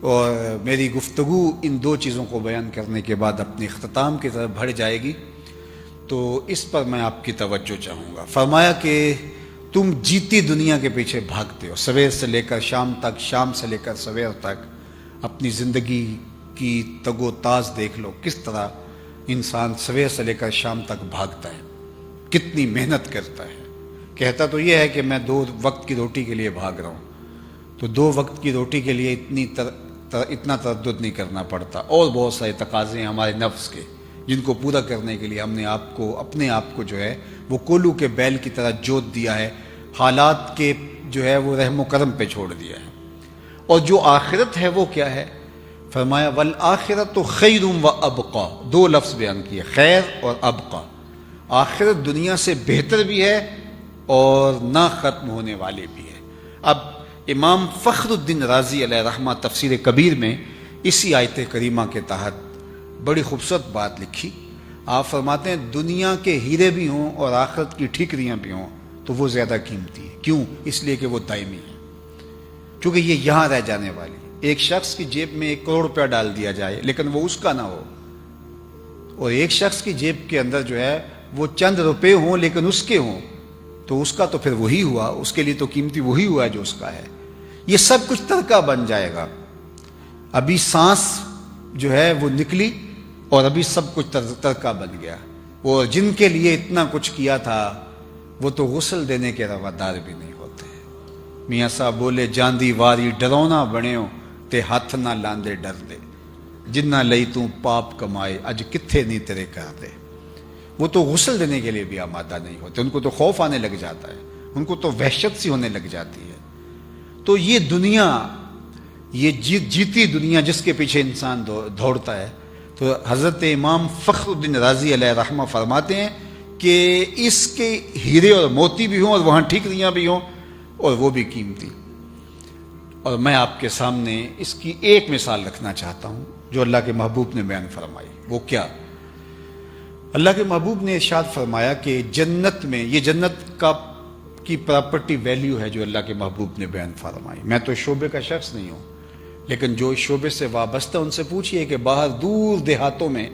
[SPEAKER 1] اور میری گفتگو ان 2 چیزوں کو بیان کرنے کے بعد اپنے اختتام کی طرف بڑھ جائے گی، تو اس پر میں آپ کی توجہ چاہوں گا۔ فرمایا کہ تم جیتی دنیا کے پیچھے بھاگتے ہو، سویر سے لے کر شام تک، شام سے لے کر سویر تک۔ اپنی زندگی کی تگ و تاز دیکھ لو، کس طرح انسان سویر سے لے کر شام تک بھاگتا ہے، کتنی محنت کرتا ہے۔ کہتا تو یہ ہے کہ میں 2 وقت کی روٹی کے لیے بھاگ رہا ہوں، تو 2 وقت کی روٹی کے لیے اتنا تردد نہیں کرنا پڑتا، اور بہت سارے تقاضے ہیں ہمارے نفس کے جن کو پورا کرنے کے لیے ہم نے اپنے آپ کو جو ہے وہ کولو کے بیل کی طرح جوت دیا ہے، حالات کے جو ہے وہ رحم و کرم پہ چھوڑ دیا ہے۔ اور جو آخرت ہے وہ کیا ہے؟ فرمایا والآخرۃ خیر و ابقا، دو لفظ بیان کیے، خیر اور ابقا۔ آخرت دنیا سے بہتر بھی ہے اور نہ ختم ہونے والی بھی ہے۔ اب امام فخر الدین رازی علیہ رحمہ تفسیر کبیر میں اسی آیت کریمہ کے تحت بڑی خوبصورت بات لکھی۔ آپ فرماتے ہیں دنیا کے ہیرے بھی ہوں اور آخرت کی ٹھیکریاں بھی ہوں تو وہ زیادہ قیمتی ہے۔ کیوں؟ اس لیے کہ وہ دائمی ہے، چونکہ یہ یہاں رہ جانے والی۔ ایک شخص کی جیب میں 1 کروڑ روپیہ ڈال دیا جائے لیکن وہ اس کا نہ ہو، اور ایک شخص کی جیب کے اندر جو ہے وہ چند روپے ہوں لیکن اس کے ہوں، تو اس کا تو پھر وہی ہوا، اس کے لیے تو قیمتی وہی ہوا ہے جو اس کا ہے۔ یہ سب کچھ ترکہ بن جائے گا۔ ابھی سانس جو ہے وہ نکلی اور ابھی سب کچھ ترکہ بن گیا۔ اور جن کے لیے اتنا کچھ کیا تھا وہ تو غسل دینے کے روادار بھی نہیں ہوتے۔ میاں صاحب بولے جاندی واری ڈرونا بنیو تے ہاتھ نہ لاندے ڈر دے، جنہ لئی تو پاپ کمائے اج کتھے نہیں تیرے کر دے۔ وہ تو غسل دینے کے لیے بھی آمادہ نہیں ہوتے، ان کو تو خوف آنے لگ جاتا ہے، ان کو تو وحشت سی ہونے لگ جاتی ہے۔ تو یہ دنیا، یہ جیتی دنیا جس کے پیچھے انسان دوڑتا ہے، تو حضرت امام فخر الدین رازی علیہ رحمہ فرماتے ہیں کہ اس کے ہیرے اور موتی بھی ہوں اور وہاں ٹھیکریاں بھی ہوں اور وہ بھی قیمتی۔ اور میں آپ کے سامنے اس کی ایک مثال رکھنا چاہتا ہوں جو اللہ کے محبوب نے بیان فرمائی۔ وہ کیا؟ اللہ کے محبوب نے ارشاد فرمایا کہ جنت میں، یہ جنت کی پراپرٹی ویلیو ہے جو اللہ کے محبوب نے بیان فرمائی۔ میں تو شعبے کا شخص نہیں ہوں، لیکن جو اس شعبے سے وابستہ ان سے پوچھئے کہ باہر دور دیہاتوں میں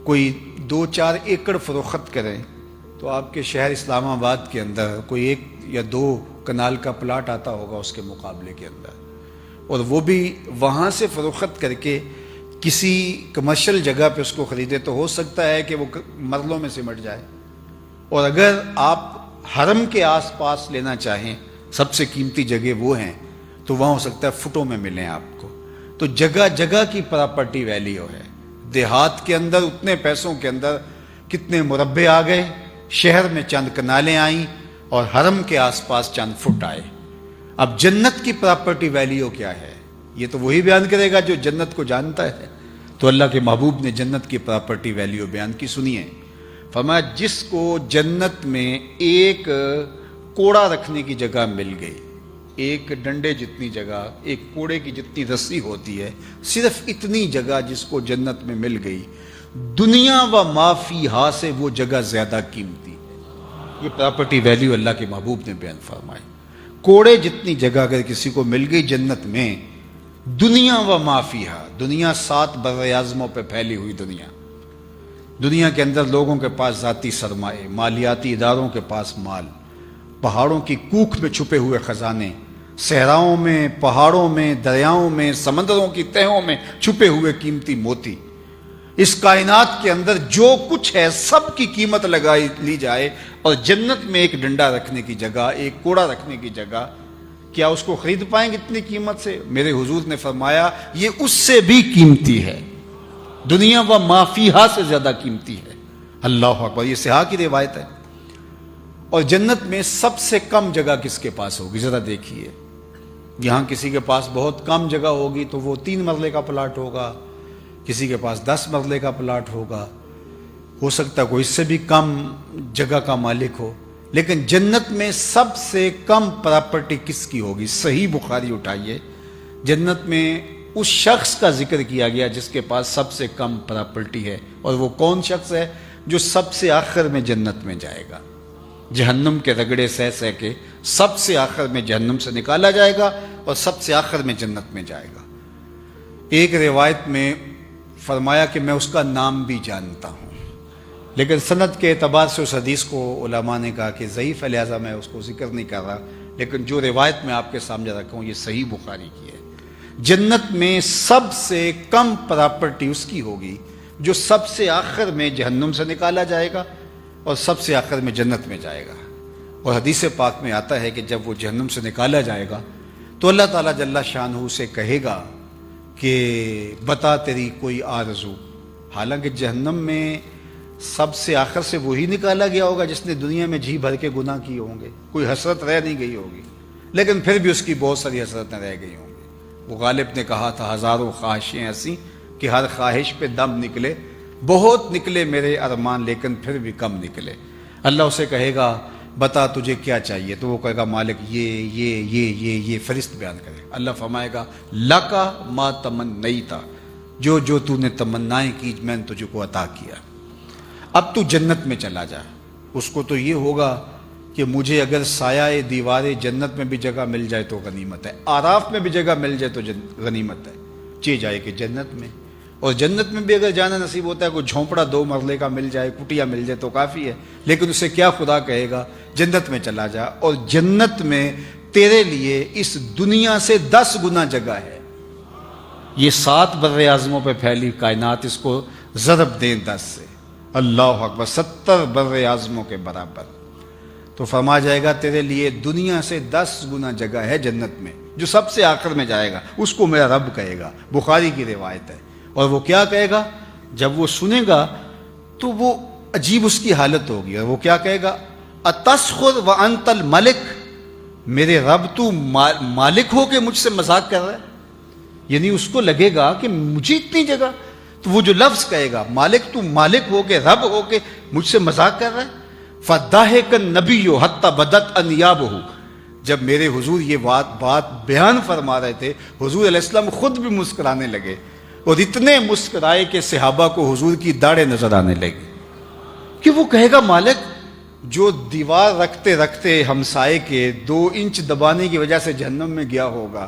[SPEAKER 1] کوئی 2-4 ایکڑ فروخت کریں تو آپ کے شہر اسلام آباد کے اندر کوئی 1 یا 2 کنال کا پلاٹ آتا ہوگا اس کے مقابلے کے اندر، اور وہ بھی وہاں سے فروخت کر کے کسی کمرشل جگہ پہ اس کو خریدے تو ہو سکتا ہے کہ وہ مرلوں میں سمٹ جائے۔ اور اگر آپ حرم کے آس پاس لینا چاہیں، سب سے قیمتی جگہ وہ ہیں، تو وہاں ہو سکتا ہے فٹوں میں ملیں آپ کو۔ تو جگہ جگہ کی پراپرٹی ویلیو ہے۔ دیہات کے اندر اتنے پیسوں کے اندر کتنے مربع آ گئے، شہر میں چند کنالیں آئیں اور حرم کے آس پاس چند فٹ آئے۔ اب جنت کی پراپرٹی ویلیو کیا ہے؟ یہ تو وہی بیان کرے گا جو جنت کو جانتا ہے۔ تو اللہ کے محبوب نے جنت کی پراپرٹی ویلیو بیان کی، سنیے۔ فرمایا جس کو جنت میں ایک کوڑا رکھنے کی جگہ مل گئی، ایک ڈنڈے جتنی جگہ، ایک کوڑے کی جتنی رسی ہوتی ہے، صرف اتنی جگہ جس کو جنت میں مل گئی، دنیا و ما فیہا سے وہ جگہ زیادہ قیمتی ہے۔ یہ پراپرٹی ویلیو اللہ کے محبوب نے بیان فرمائی۔ کوڑے جتنی جگہ اگر کسی کو مل گئی جنت میں، دنیا و ما فیہا، دنیا 7 بر اعظموں پہ پھیلی ہوئی دنیا کے اندر لوگوں کے پاس ذاتی سرمائے، مالیاتی اداروں کے پاس مال، پہاڑوں کی کوکھ میں چھپے ہوئے خزانے، صحراؤں میں، پہاڑوں میں، دریاؤں میں، سمندروں کی تہوں میں چھپے ہوئے قیمتی موتی، اس کائنات کے اندر جو کچھ ہے سب کی قیمت لگائی لی جائے اور جنت میں ایک ڈنڈا رکھنے کی جگہ، ایک کوڑا رکھنے کی جگہ، کیا اس کو خرید پائیں گے اتنی قیمت سے؟ میرے حضور نے فرمایا یہ اس سے بھی قیمتی ہے، دنیا و ما فیہا سے زیادہ قیمتی ہے۔ اللہ اکبر، یہ صحاح کی روایت ہے۔ اور جنت میں سب سے کم جگہ کس کے پاس ہوگی؟ ذرا دیکھیے، یہاں کسی کے پاس بہت کم جگہ ہوگی تو وہ 3 مرلے کا پلاٹ ہوگا، کسی کے پاس 10 مرلے کا پلاٹ ہوگا، ہو سکتا ہے کوئی اس سے بھی کم جگہ کا مالک ہو۔ لیکن جنت میں سب سے کم پراپرٹی کس کی ہوگی؟ صحیح بخاری اٹھائیے، جنت میں اس شخص کا ذکر کیا گیا جس کے پاس سب سے کم پراپرٹی ہے، اور وہ کون شخص ہے؟ جو سب سے آخر میں جنت میں جائے گا، جہنم کے رگڑے سہ سہ کے سب سے آخر میں جہنم سے نکالا جائے گا اور سب سے آخر میں جنت میں جائے گا۔ ایک روایت میں فرمایا کہ میں اس کا نام بھی جانتا ہوں، لیکن سند کے اعتبار سے اس حدیث کو علماء نے کہا کہ ضعیف ہے، لہذا میں اس کو ذکر نہیں کر رہا، لیکن جو روایت میں آپ کے سامنے رکھا ہوں یہ صحیح بخاری کی ہے۔ جنت میں سب سے کم پراپرٹی اس کی ہوگی جو سب سے آخر میں جہنم سے نکالا جائے گا اور سب سے آخر میں جنت میں جائے گا۔ اور حدیث پاک میں آتا ہے کہ جب وہ جہنم سے نکالا جائے گا تو اللہ تعالیٰ جل شانہ سے کہے گا کہ بتا تیری کوئی آرزو، حالانکہ جہنم میں سب سے آخر سے وہی نکالا گیا ہوگا جس نے دنیا میں جی بھر کے گناہ کیے ہوں گے، کوئی حسرت رہ نہیں گئی ہوگی، لیکن پھر بھی اس کی بہت ساری حسرتیں رہ گئی ہوں گی۔ وہ غالب نے کہا تھا ہزاروں خواہشیں ایسی کہ ہر خواہش پہ دم نکلے، بہت نکلے میرے ارمان لیکن پھر بھی کم نکلے۔ اللہ اسے کہے گا بتا تجھے کیا چاہیے، تو وہ کہے گا مالک یہ فرشت بیان کرے۔ اللہ فرمائے گا لکا ما تمنیتا، جو تو نے تمنائیں کی میں نے تجھے کو عطا کیا، اب تو جنت میں چلا جا۔ اس کو تو یہ ہوگا کہ مجھے اگر سایہ دیوار جنت میں بھی جگہ مل جائے تو غنیمت ہے، آراف میں بھی جگہ مل جائے تو غنیمت ہے، چے جائے کہ جنت میں۔ اور جنت میں بھی اگر جانا نصیب ہوتا ہے، کوئی جھونپڑا 2 مرلے کا مل جائے، کٹیا مل جائے تو کافی ہے، لیکن اسے کیا خدا کہے گا جنت میں چلا جا، اور جنت میں تیرے لیے اس دنیا سے 10 گنا جگہ ہے۔ یہ 7 بر اعظموں پہ پھیلی کائنات، اس کو ضرب دیں 10 سے، اللہ اکبر، 70 بر اعظموں کے برابر۔ تو فرما جائے گا تیرے لیے دنیا سے 10 گنا جگہ ہے جنت میں، جو سب سے آخر میں جائے گا، اس کو میرا رب کہے گا، بخاری کی روایت ہے۔ اور وہ کیا کہے گا؟ جب وہ سنے گا تو وہ عجیب اس کی حالت ہوگی، اور وہ کیا کہے گا؟ اتسخر وانت الملک، میرے رب تو مالک ہو کے مجھ سے مذاق کر رہا ہے، یعنی اس کو لگے گا کہ مجھے اتنی جگہ، تو وہ جو لفظ کہے گا مالک، تو مالک ہو کے رب ہو کے مجھ سے مذاق کر رہا ہے۔ فضاحک النبی حتی بدت انیابہ، جب میرے حضور یہ بات بیان فرما رہے تھے، حضور علیہ السلام خود بھی مسکرانے لگے، اور اتنے مسکرائے کہ صحابہ کو حضور کی داڑھیں نظر آنے لگی، کہ وہ کہے گا مالک جو دیوار رکھتے رکھتے ہمسائے کے 2 انچ دبانے کی وجہ سے جہنم میں گیا ہوگا،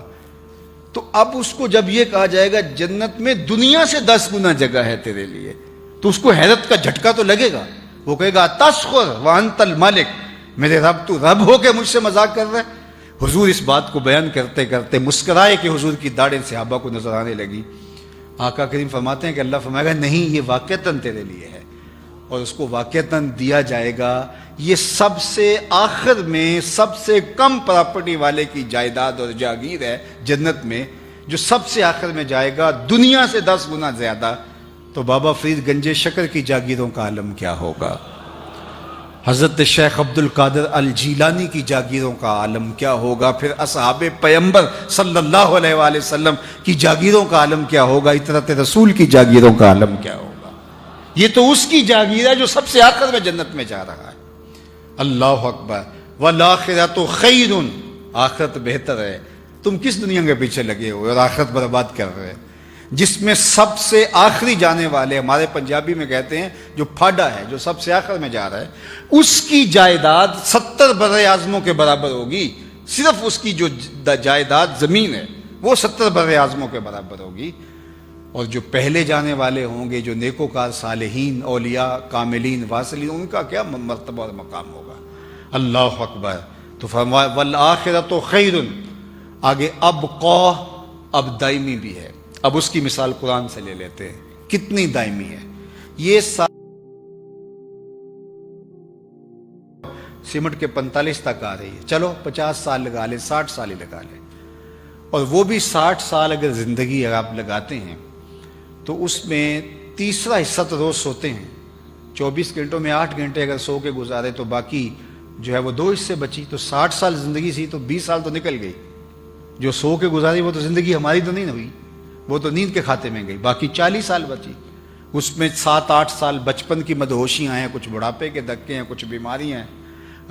[SPEAKER 1] تو اب اس کو جب یہ کہا جائے گا جنت میں دنیا سے 10 گنا جگہ ہے تیرے لیے، تو اس کو حیرت کا جھٹکا تو لگے گا۔ وہ کہے گا تسخر وانت الملک، میرے رب تو رب ہو کے مجھ سے مذاق کر رہا ہے۔ حضور اس بات کو بیان کرتے کرتے مسکرائے کہ حضور کی داڑھیں صحابہ کو نظر آنے لگی۔ آقا کریم فرماتے ہیں کہ اللہ فرمائے گا نہیں، یہ واقعتاً تیرے لیے ہے، اور اس کو واقعتاً دیا جائے گا۔ یہ سب سے آخر میں سب سے کم پراپرٹی والے کی جائیداد اور جاگیر ہے جنت میں، جو سب سے آخر میں جائے گا دنیا سے 10 گنا زیادہ۔ تو بابا فرید گنج شکر کی جاگیروں کا عالم کیا ہوگا، حضرت شیخ عبد القادر الجیلانی کی جاگیروں کا عالم کیا ہوگا، پھر اصحاب پیغمبر صلی اللہ علیہ وآلہ وسلم کی جاگیروں کا عالم کیا ہوگا، اطرت رسول کی جاگیروں کا عالم کیا ہوگا۔ یہ تو اس کی جاگیر ہے جو سب سے آخر میں جنت میں جا رہا ہے۔ اللہ اکبر، والآخرۃ خیر، آخرت بہتر ہے۔ تم کس دنیا کے پیچھے لگے ہوئے اور آخرت برباد کر رہے، جس میں سب سے آخری جانے والے، ہمارے پنجابی میں کہتے ہیں جو پھاڈا ہے، جو سب سے آخر میں جا رہا ہے، اس کی جائیداد 70 بر اعظموں کے برابر ہوگی۔ صرف اس کی جو جائیداد زمین ہے وہ 70 بر اعظموں کے برابر ہوگی۔ اور جو پہلے جانے والے ہوں گے، جو نیکوکار صالحین، اولیاء، کاملین، واصلین، ان کا کیا مرتبہ اور مقام ہوگا۔ اللہ اکبر۔ تو فرمایا والآخرۃ خیر، آگے ابقا، اب دائمی بھی ہے۔ اب اس کی مثال قرآن سے لے لیتے ہیں، کتنی دائمی ہے۔ یہ سمٹ کے 45 تک آ رہی ہے، چلو 50 سال لگا لیں، 60 سال ہی لگا لیں، اور وہ بھی 60 سال اگر زندگی اگر آپ لگاتے ہیں تو اس میں تیسرا حصہ تو روز سوتے ہیں، 24 گھنٹوں میں 8 گھنٹے اگر سو کے گزارے تو باقی جو ہے وہ 2 حصے بچی، تو 60 سال زندگی سی تو 20 سال تو نکل گئی۔ جو سو کے گزاری وہ تو زندگی ہماری تو نہیں ہوئی، وہ تو نیند کے کھاتے میں گئی، باقی 40 سال بچی۔ اس میں 7-8 سال بچپن کی مدہوشیاں ہیں، کچھ بڑھاپے کے دھکے ہیں، کچھ بیماریاں ہیں۔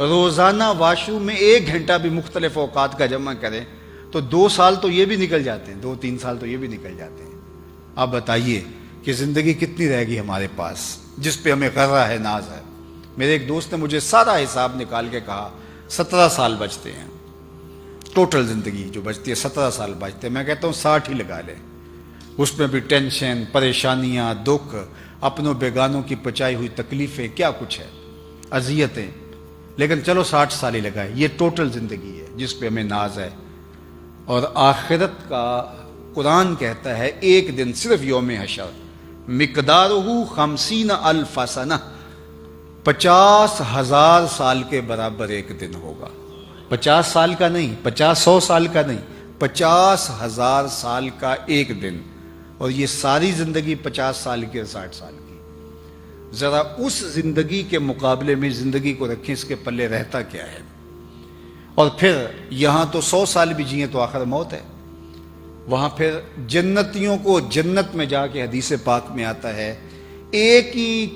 [SPEAKER 1] روزانہ واش روم میں 1 گھنٹہ بھی مختلف اوقات کا جمع کریں تو 2 سال تو یہ بھی نکل جاتے ہیں، 2-3 سال تو یہ بھی نکل جاتے ہیں۔ آپ بتائیے کہ زندگی کتنی رہے گی ہمارے پاس جس پہ ہمیں غرہ ہے، ناز ہے۔ میرے ایک دوست نے مجھے سارا حساب نکال کے کہا 17 سال بچتے ہیں، ٹوٹل زندگی جو بچتی ہے 17 سال بچتے ہیں۔ میں کہتا ہوں 60 ہی لگا لیں، اس میں بھی ٹینشن، پریشانیاں، دکھ، اپنوں بیگانوں کی پچائی ہوئی تکلیفیں، کیا کچھ ہے، اذیتیں، لیکن چلو 60 سال ہی لگائے۔ یہ ٹوٹل زندگی ہے جس پہ ہمیں ناز ہے۔ اور آخرت کا قرآن کہتا ہے ایک دن صرف یوم حشر مقدارہ 50,000 سنہ، 50,000 سال کے برابر ایک دن ہوگا۔ 50 سال کا نہیں، 50-100 سال کا نہیں، 50,000 سال کا ایک دن۔ اور یہ ساری زندگی 50 سال کی اور 60 سال کی، ذرا اس زندگی کے مقابلے میں زندگی کو رکھیں، اس کے پلے رہتا کیا ہے؟ اور پھر یہاں تو 100 سال بھی جئیں تو آخر موت ہے، وہاں پھر جنتیوں کو جنت میں جا کے حدیث پاک میں آتا ہے ایک ہی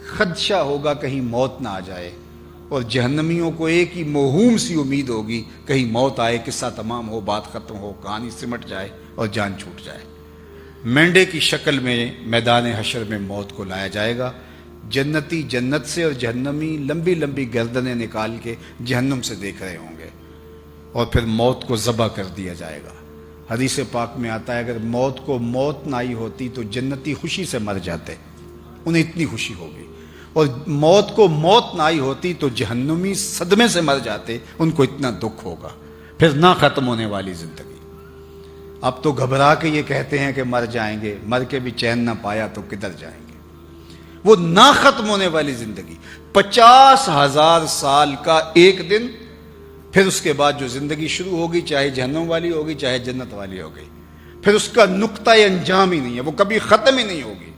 [SPEAKER 1] خدشہ ہوگا کہیں موت نہ آ جائے، اور جہنمیوں کو ایک ہی موہوم سی امید ہوگی کہیں موت آئے، قصہ تمام ہو، بات ختم ہو، کہانی سمٹ جائے اور جان چھوٹ جائے۔ مینڈے کی شکل میں میدان حشر میں موت کو لایا جائے گا، جنتی جنت سے اور جہنمی لمبی لمبی گردنیں نکال کے جہنم سے دیکھ رہے ہوں گے، اور پھر موت کو ذبح کر دیا جائے گا۔ حدیث پاک میں آتا ہے اگر موت کو موت نہ آئی ہوتی تو جنتی خوشی سے مر جاتے، انہیں اتنی خوشی ہوگی، اور موت کو موت نہ آئی ہوتی تو جہنمی صدمے سے مر جاتے، ان کو اتنا دکھ ہوگا، پھر نہ ختم ہونے والی زندگی۔ اب تو گھبرا کے یہ کہتے ہیں کہ مر جائیں گے، مر کے بھی چین نہ پایا تو کدھر جائیں گے؟ وہ نہ ختم ہونے والی زندگی، 50,000 سال کا ایک دن، پھر اس کے بعد جو زندگی شروع ہوگی چاہے جہنم والی ہوگی چاہے جنت والی ہوگی، پھر اس کا نقطہ انجام ہی نہیں ہے، وہ کبھی ختم ہی نہیں ہوگی۔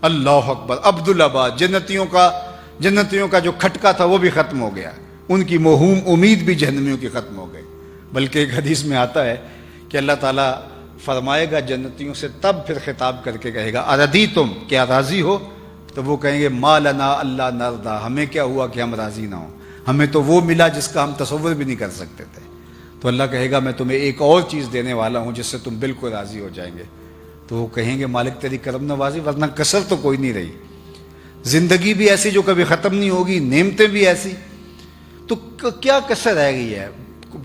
[SPEAKER 1] اللہ اکبر۔ عبدالآباد جنتیوں کا جو کھٹکا تھا وہ بھی ختم ہو گیا، ان کی موہوم امید بھی جہنمیوں کی ختم ہو گئی۔ بلکہ ایک حدیث میں آتا ہے کہ اللہ تعالیٰ فرمائے گا جنتیوں سے، تب پھر خطاب کر کے کہے گا اردی تم، کیا راضی ہو؟ تو وہ کہیں گے ما لنا اللہ نردا، ہمیں کیا ہوا کہ ہم راضی نہ ہوں، ہمیں تو وہ ملا جس کا ہم تصور بھی نہیں کر سکتے تھے۔ تو اللہ کہے گا میں تمہیں ایک اور چیز دینے والا ہوں جس سے تم بالکل راضی ہو جائیں گے۔ تو وہ کہیں گے مالک تیری کرم نوازی، ورنہ کسر تو کوئی نہیں رہی، زندگی بھی ایسی جو کبھی ختم نہیں ہوگی، نعمتیں بھی ایسی، تو کیا کسر رہ گئی ہے؟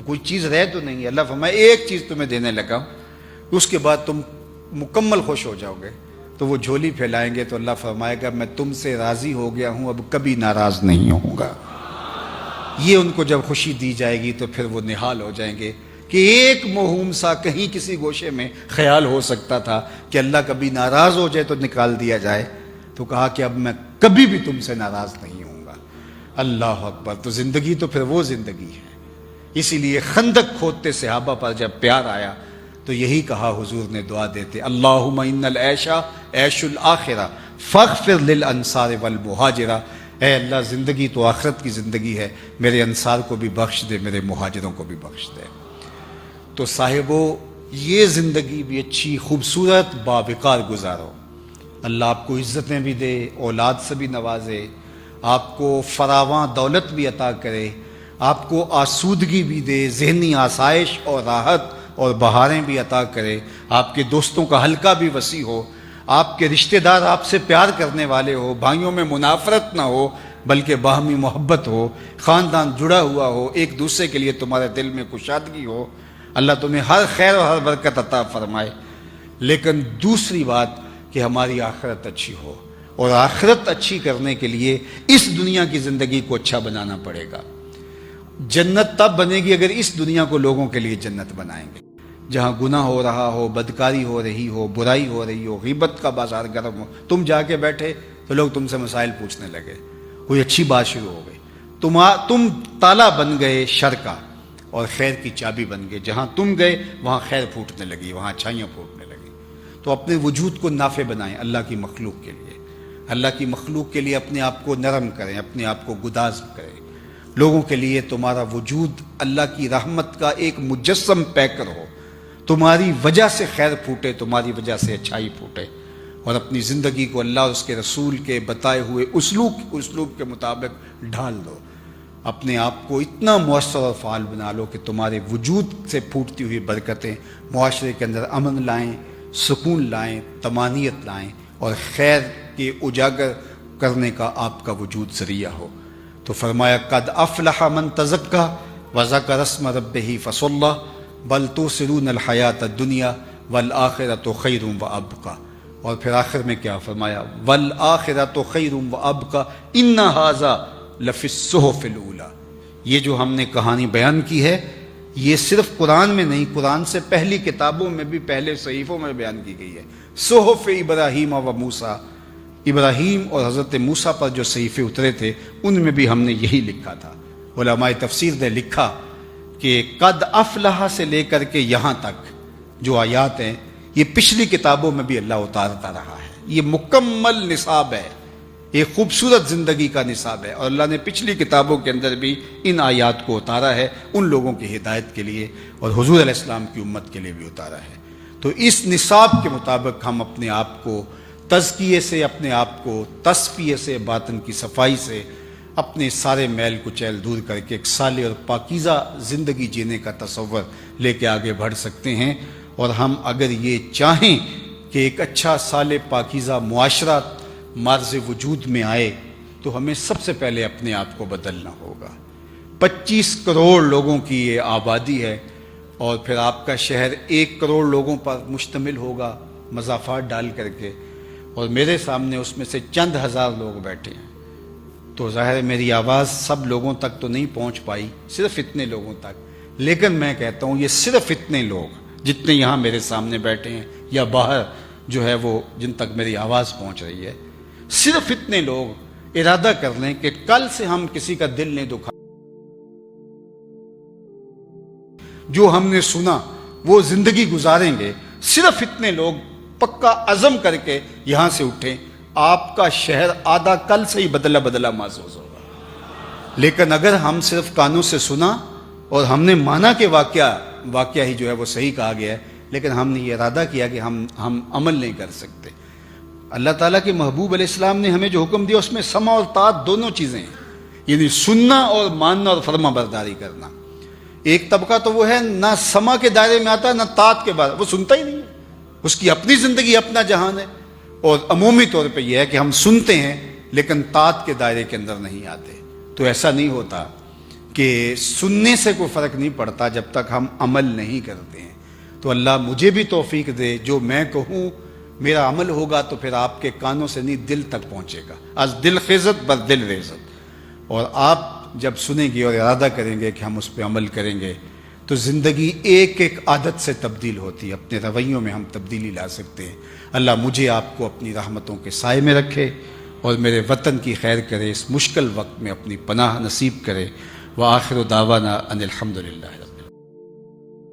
[SPEAKER 1] کوئی چیز رہ تو نہیں ہے۔ اللہ فرمائے ایک چیز تمہیں دینے لگا ہوں، اس کے بعد تم مکمل خوش ہو جاؤ گے۔ تو وہ جھولی پھیلائیں گے تو اللہ فرمائے گا میں تم سے راضی ہو گیا ہوں، اب کبھی ناراض نہیں ہوں گا۔ یہ ان کو جب خوشی دی جائے گی تو پھر وہ نہال ہو جائیں گے کہ ایک موہوم سا کہیں کسی گوشے میں خیال ہو سکتا تھا کہ اللہ کبھی ناراض ہو جائے تو نکال دیا جائے، تو کہا کہ اب میں کبھی بھی تم سے ناراض نہیں ہوں گا۔ اللہ اکبر۔ تو زندگی تو پھر وہ زندگی ہے۔ اسی لیے خندق کھودتے صحابہ پر جب پیار آیا تو یہی کہا حضور نے دعا دیتے، اللہم ان العیش عیش الآخرہ فاغفر للانصار والمہاجرہ، اے اللہ زندگی تو آخرت کی زندگی ہے، میرے انصار کو بھی بخش دے، میرے مہاجروں کو بھی بخش دے۔ تو صاحبو یہ زندگی بھی اچھی خوبصورت باوقار گزارو، اللہ آپ کو عزتیں بھی دے، اولاد سے بھی نوازے، آپ کو فراواں دولت بھی عطا کرے، آپ کو آسودگی بھی دے، ذہنی آسائش اور راحت اور بہاریں بھی عطا کرے، آپ کے دوستوں کا حلقہ بھی وسیع ہو، آپ کے رشتہ دار آپ سے پیار کرنے والے ہو، بھائیوں میں منافرت نہ ہو بلکہ باہمی محبت ہو، خاندان جڑا ہوا ہو، ایک دوسرے کے لیے تمہارے دل میں کشادگی ہو، اللہ تمہیں ہر خیر اور ہر برکت عطا فرمائے۔ لیکن دوسری بات کہ ہماری آخرت اچھی ہو، اور آخرت اچھی کرنے کے لیے اس دنیا کی زندگی کو اچھا بنانا پڑے گا۔ جنت تب بنے گی اگر اس دنیا کو لوگوں کے لیے جنت بنائیں گے۔ جہاں گناہ ہو رہا ہو، بدکاری ہو رہی ہو، برائی ہو رہی ہو، غیبت کا بازار گرم ہو، تم جا کے بیٹھے تو لوگ تم سے مسائل پوچھنے لگے، کوئی اچھی بات شروع ہو گئی، تم تالا بن گئے شر کا اور خیر کی چابی بن گئے، جہاں تم گئے وہاں خیر پھوٹنے لگی، وہاں اچھائیاں پھوٹنے لگی۔ تو اپنے وجود کو نافع بنائیں اللہ کی مخلوق کے لیے، اللہ کی مخلوق کے لیے اپنے آپ کو نرم کریں، اپنے آپ کو گداز کریں۔ لوگوں کے لیے تمہارا وجود اللہ کی رحمت کا ایک مجسم پیکر ہو، تمہاری وجہ سے خیر پھوٹے، تمہاری وجہ سے اچھائی پھوٹے، اور اپنی زندگی کو اللہ اور اس کے رسول کے بتائے ہوئے اسلوب کے مطابق ڈھال دو۔ اپنے آپ کو اتنا مؤثر اور فعال بنا لو کہ تمہارے وجود سے پھوٹتی ہوئی برکتیں معاشرے کے اندر امن لائیں، سکون لائیں، طمانینت لائیں، اور خیر کے اجاگر کرنے کا آپ کا وجود ذریعہ ہو۔ تو فرمایا قد افلح من تزکا وذکر اسم ربہ فصلی بل تؤثرون الحیات الدنیا والآخرۃ خیر وابقی۔ اور پھر آخر میں کیا فرمایا؟ والآخرۃ خیر وابقی ان ھذا لفی الصحف الاولی۔ یہ جو ہم نے کہانی بیان کی ہے یہ صرف قرآن میں نہیں، قرآن سے پہلی کتابوں میں بھی، پہلے صحیفوں میں بیان کی گئی ہے۔ صحف ابراہیم و موسیٰ، ابراہیم اور حضرت موسیٰ پر جو صحیفے اترے تھے ان میں بھی ہم نے یہی لکھا تھا۔ علماء تفسیر نے لکھا کہ قد افلح سے لے کر کے یہاں تک جو آیات ہیں یہ پچھلی کتابوں میں بھی اللہ اتارتا رہا ہے. یہ مکمل نصاب ہے، ایک خوبصورت زندگی کا نصاب ہے، اور اللہ نے پچھلی کتابوں کے اندر بھی ان آیات کو اتارا ہے ان لوگوں کی ہدایت کے لیے، اور حضور علیہ السلام کی امت کے لیے بھی اتارا ہے. تو اس نصاب کے مطابق ہم اپنے آپ کو تزکیے سے، اپنے آپ کو تصفیے سے، باطن کی صفائی سے، اپنے سارے میل کچیل دور کر کے ایک صالح اور پاکیزہ زندگی جینے کا تصور لے کے آگے بڑھ سکتے ہیں. اور ہم اگر یہ چاہیں کہ ایک اچھا صالح پاکیزہ معاشرہ مرز وجود میں آئے تو ہمیں سب سے پہلے اپنے آپ کو بدلنا ہوگا. 25 کروڑ لوگوں کی یہ آبادی ہے، اور پھر آپ کا شہر 1 کروڑ لوگوں پر مشتمل ہوگا مضافات ڈال کر کے، اور میرے سامنے اس میں سے چند ہزار لوگ بیٹھے ہیں. تو ظاہر ہے میری آواز سب لوگوں تک تو نہیں پہنچ پائی، صرف اتنے لوگوں تک. لیکن میں کہتا ہوں یہ صرف اتنے لوگ جتنے یہاں میرے سامنے بیٹھے ہیں یا باہر جو ہے وہ جن تک میری آواز پہنچ رہی ہے، صرف اتنے لوگ ارادہ کر لیں کہ کل سے ہم کسی کا دل نہیں دکھا، جو ہم نے سنا وہ زندگی گزاریں گے. صرف اتنے لوگ پکا عزم کر کے یہاں سے اٹھیں، آپ کا شہر آدھا کل سے ہی بدلا بدلا محسوس ہوگا. لیکن اگر ہم صرف کانوں سے سنا اور ہم نے مانا کہ واقعہ ہی جو ہے وہ صحیح کہا گیا ہے، لیکن ہم نے یہ ارادہ کیا کہ ہم عمل نہیں کر سکتے. اللہ تعالیٰ کے محبوب علیہ السلام نے ہمیں جو حکم دیا اس میں سمع اور طاعت دونوں چیزیں ہیں، یعنی سننا اور ماننا اور فرما برداری کرنا. ایک طبقہ تو وہ ہے نہ سمع کے دائرے میں آتا ہے نہ طاعت کے بارے، وہ سنتا ہی نہیں ہے، اس کی اپنی زندگی اپنا جہان ہے. اور عمومی طور پہ یہ ہے کہ ہم سنتے ہیں لیکن طاعت کے دائرے کے اندر نہیں آتے. تو ایسا نہیں ہوتا کہ سننے سے کوئی فرق نہیں پڑتا جب تک ہم عمل نہیں کرتے ہیں. تو اللہ مجھے بھی توفیق دے، جو میں کہوں میرا عمل ہوگا تو پھر آپ کے کانوں سے نہیں دل تک پہنچے گا. از دل خیزت بر دل ریزت. اور آپ جب سنیں گے اور ارادہ کریں گے کہ ہم اس پہ عمل کریں گے تو زندگی ایک ایک عادت سے تبدیل ہوتی ہے، اپنے رویوں میں ہم تبدیلی لا سکتے ہیں. اللہ مجھے آپ کو اپنی رحمتوں کے سائے میں رکھے اور میرے وطن کی خیر کرے، اس مشکل وقت میں اپنی پناہ نصیب کرے. وآخر دعوانا ان الحمدللہ.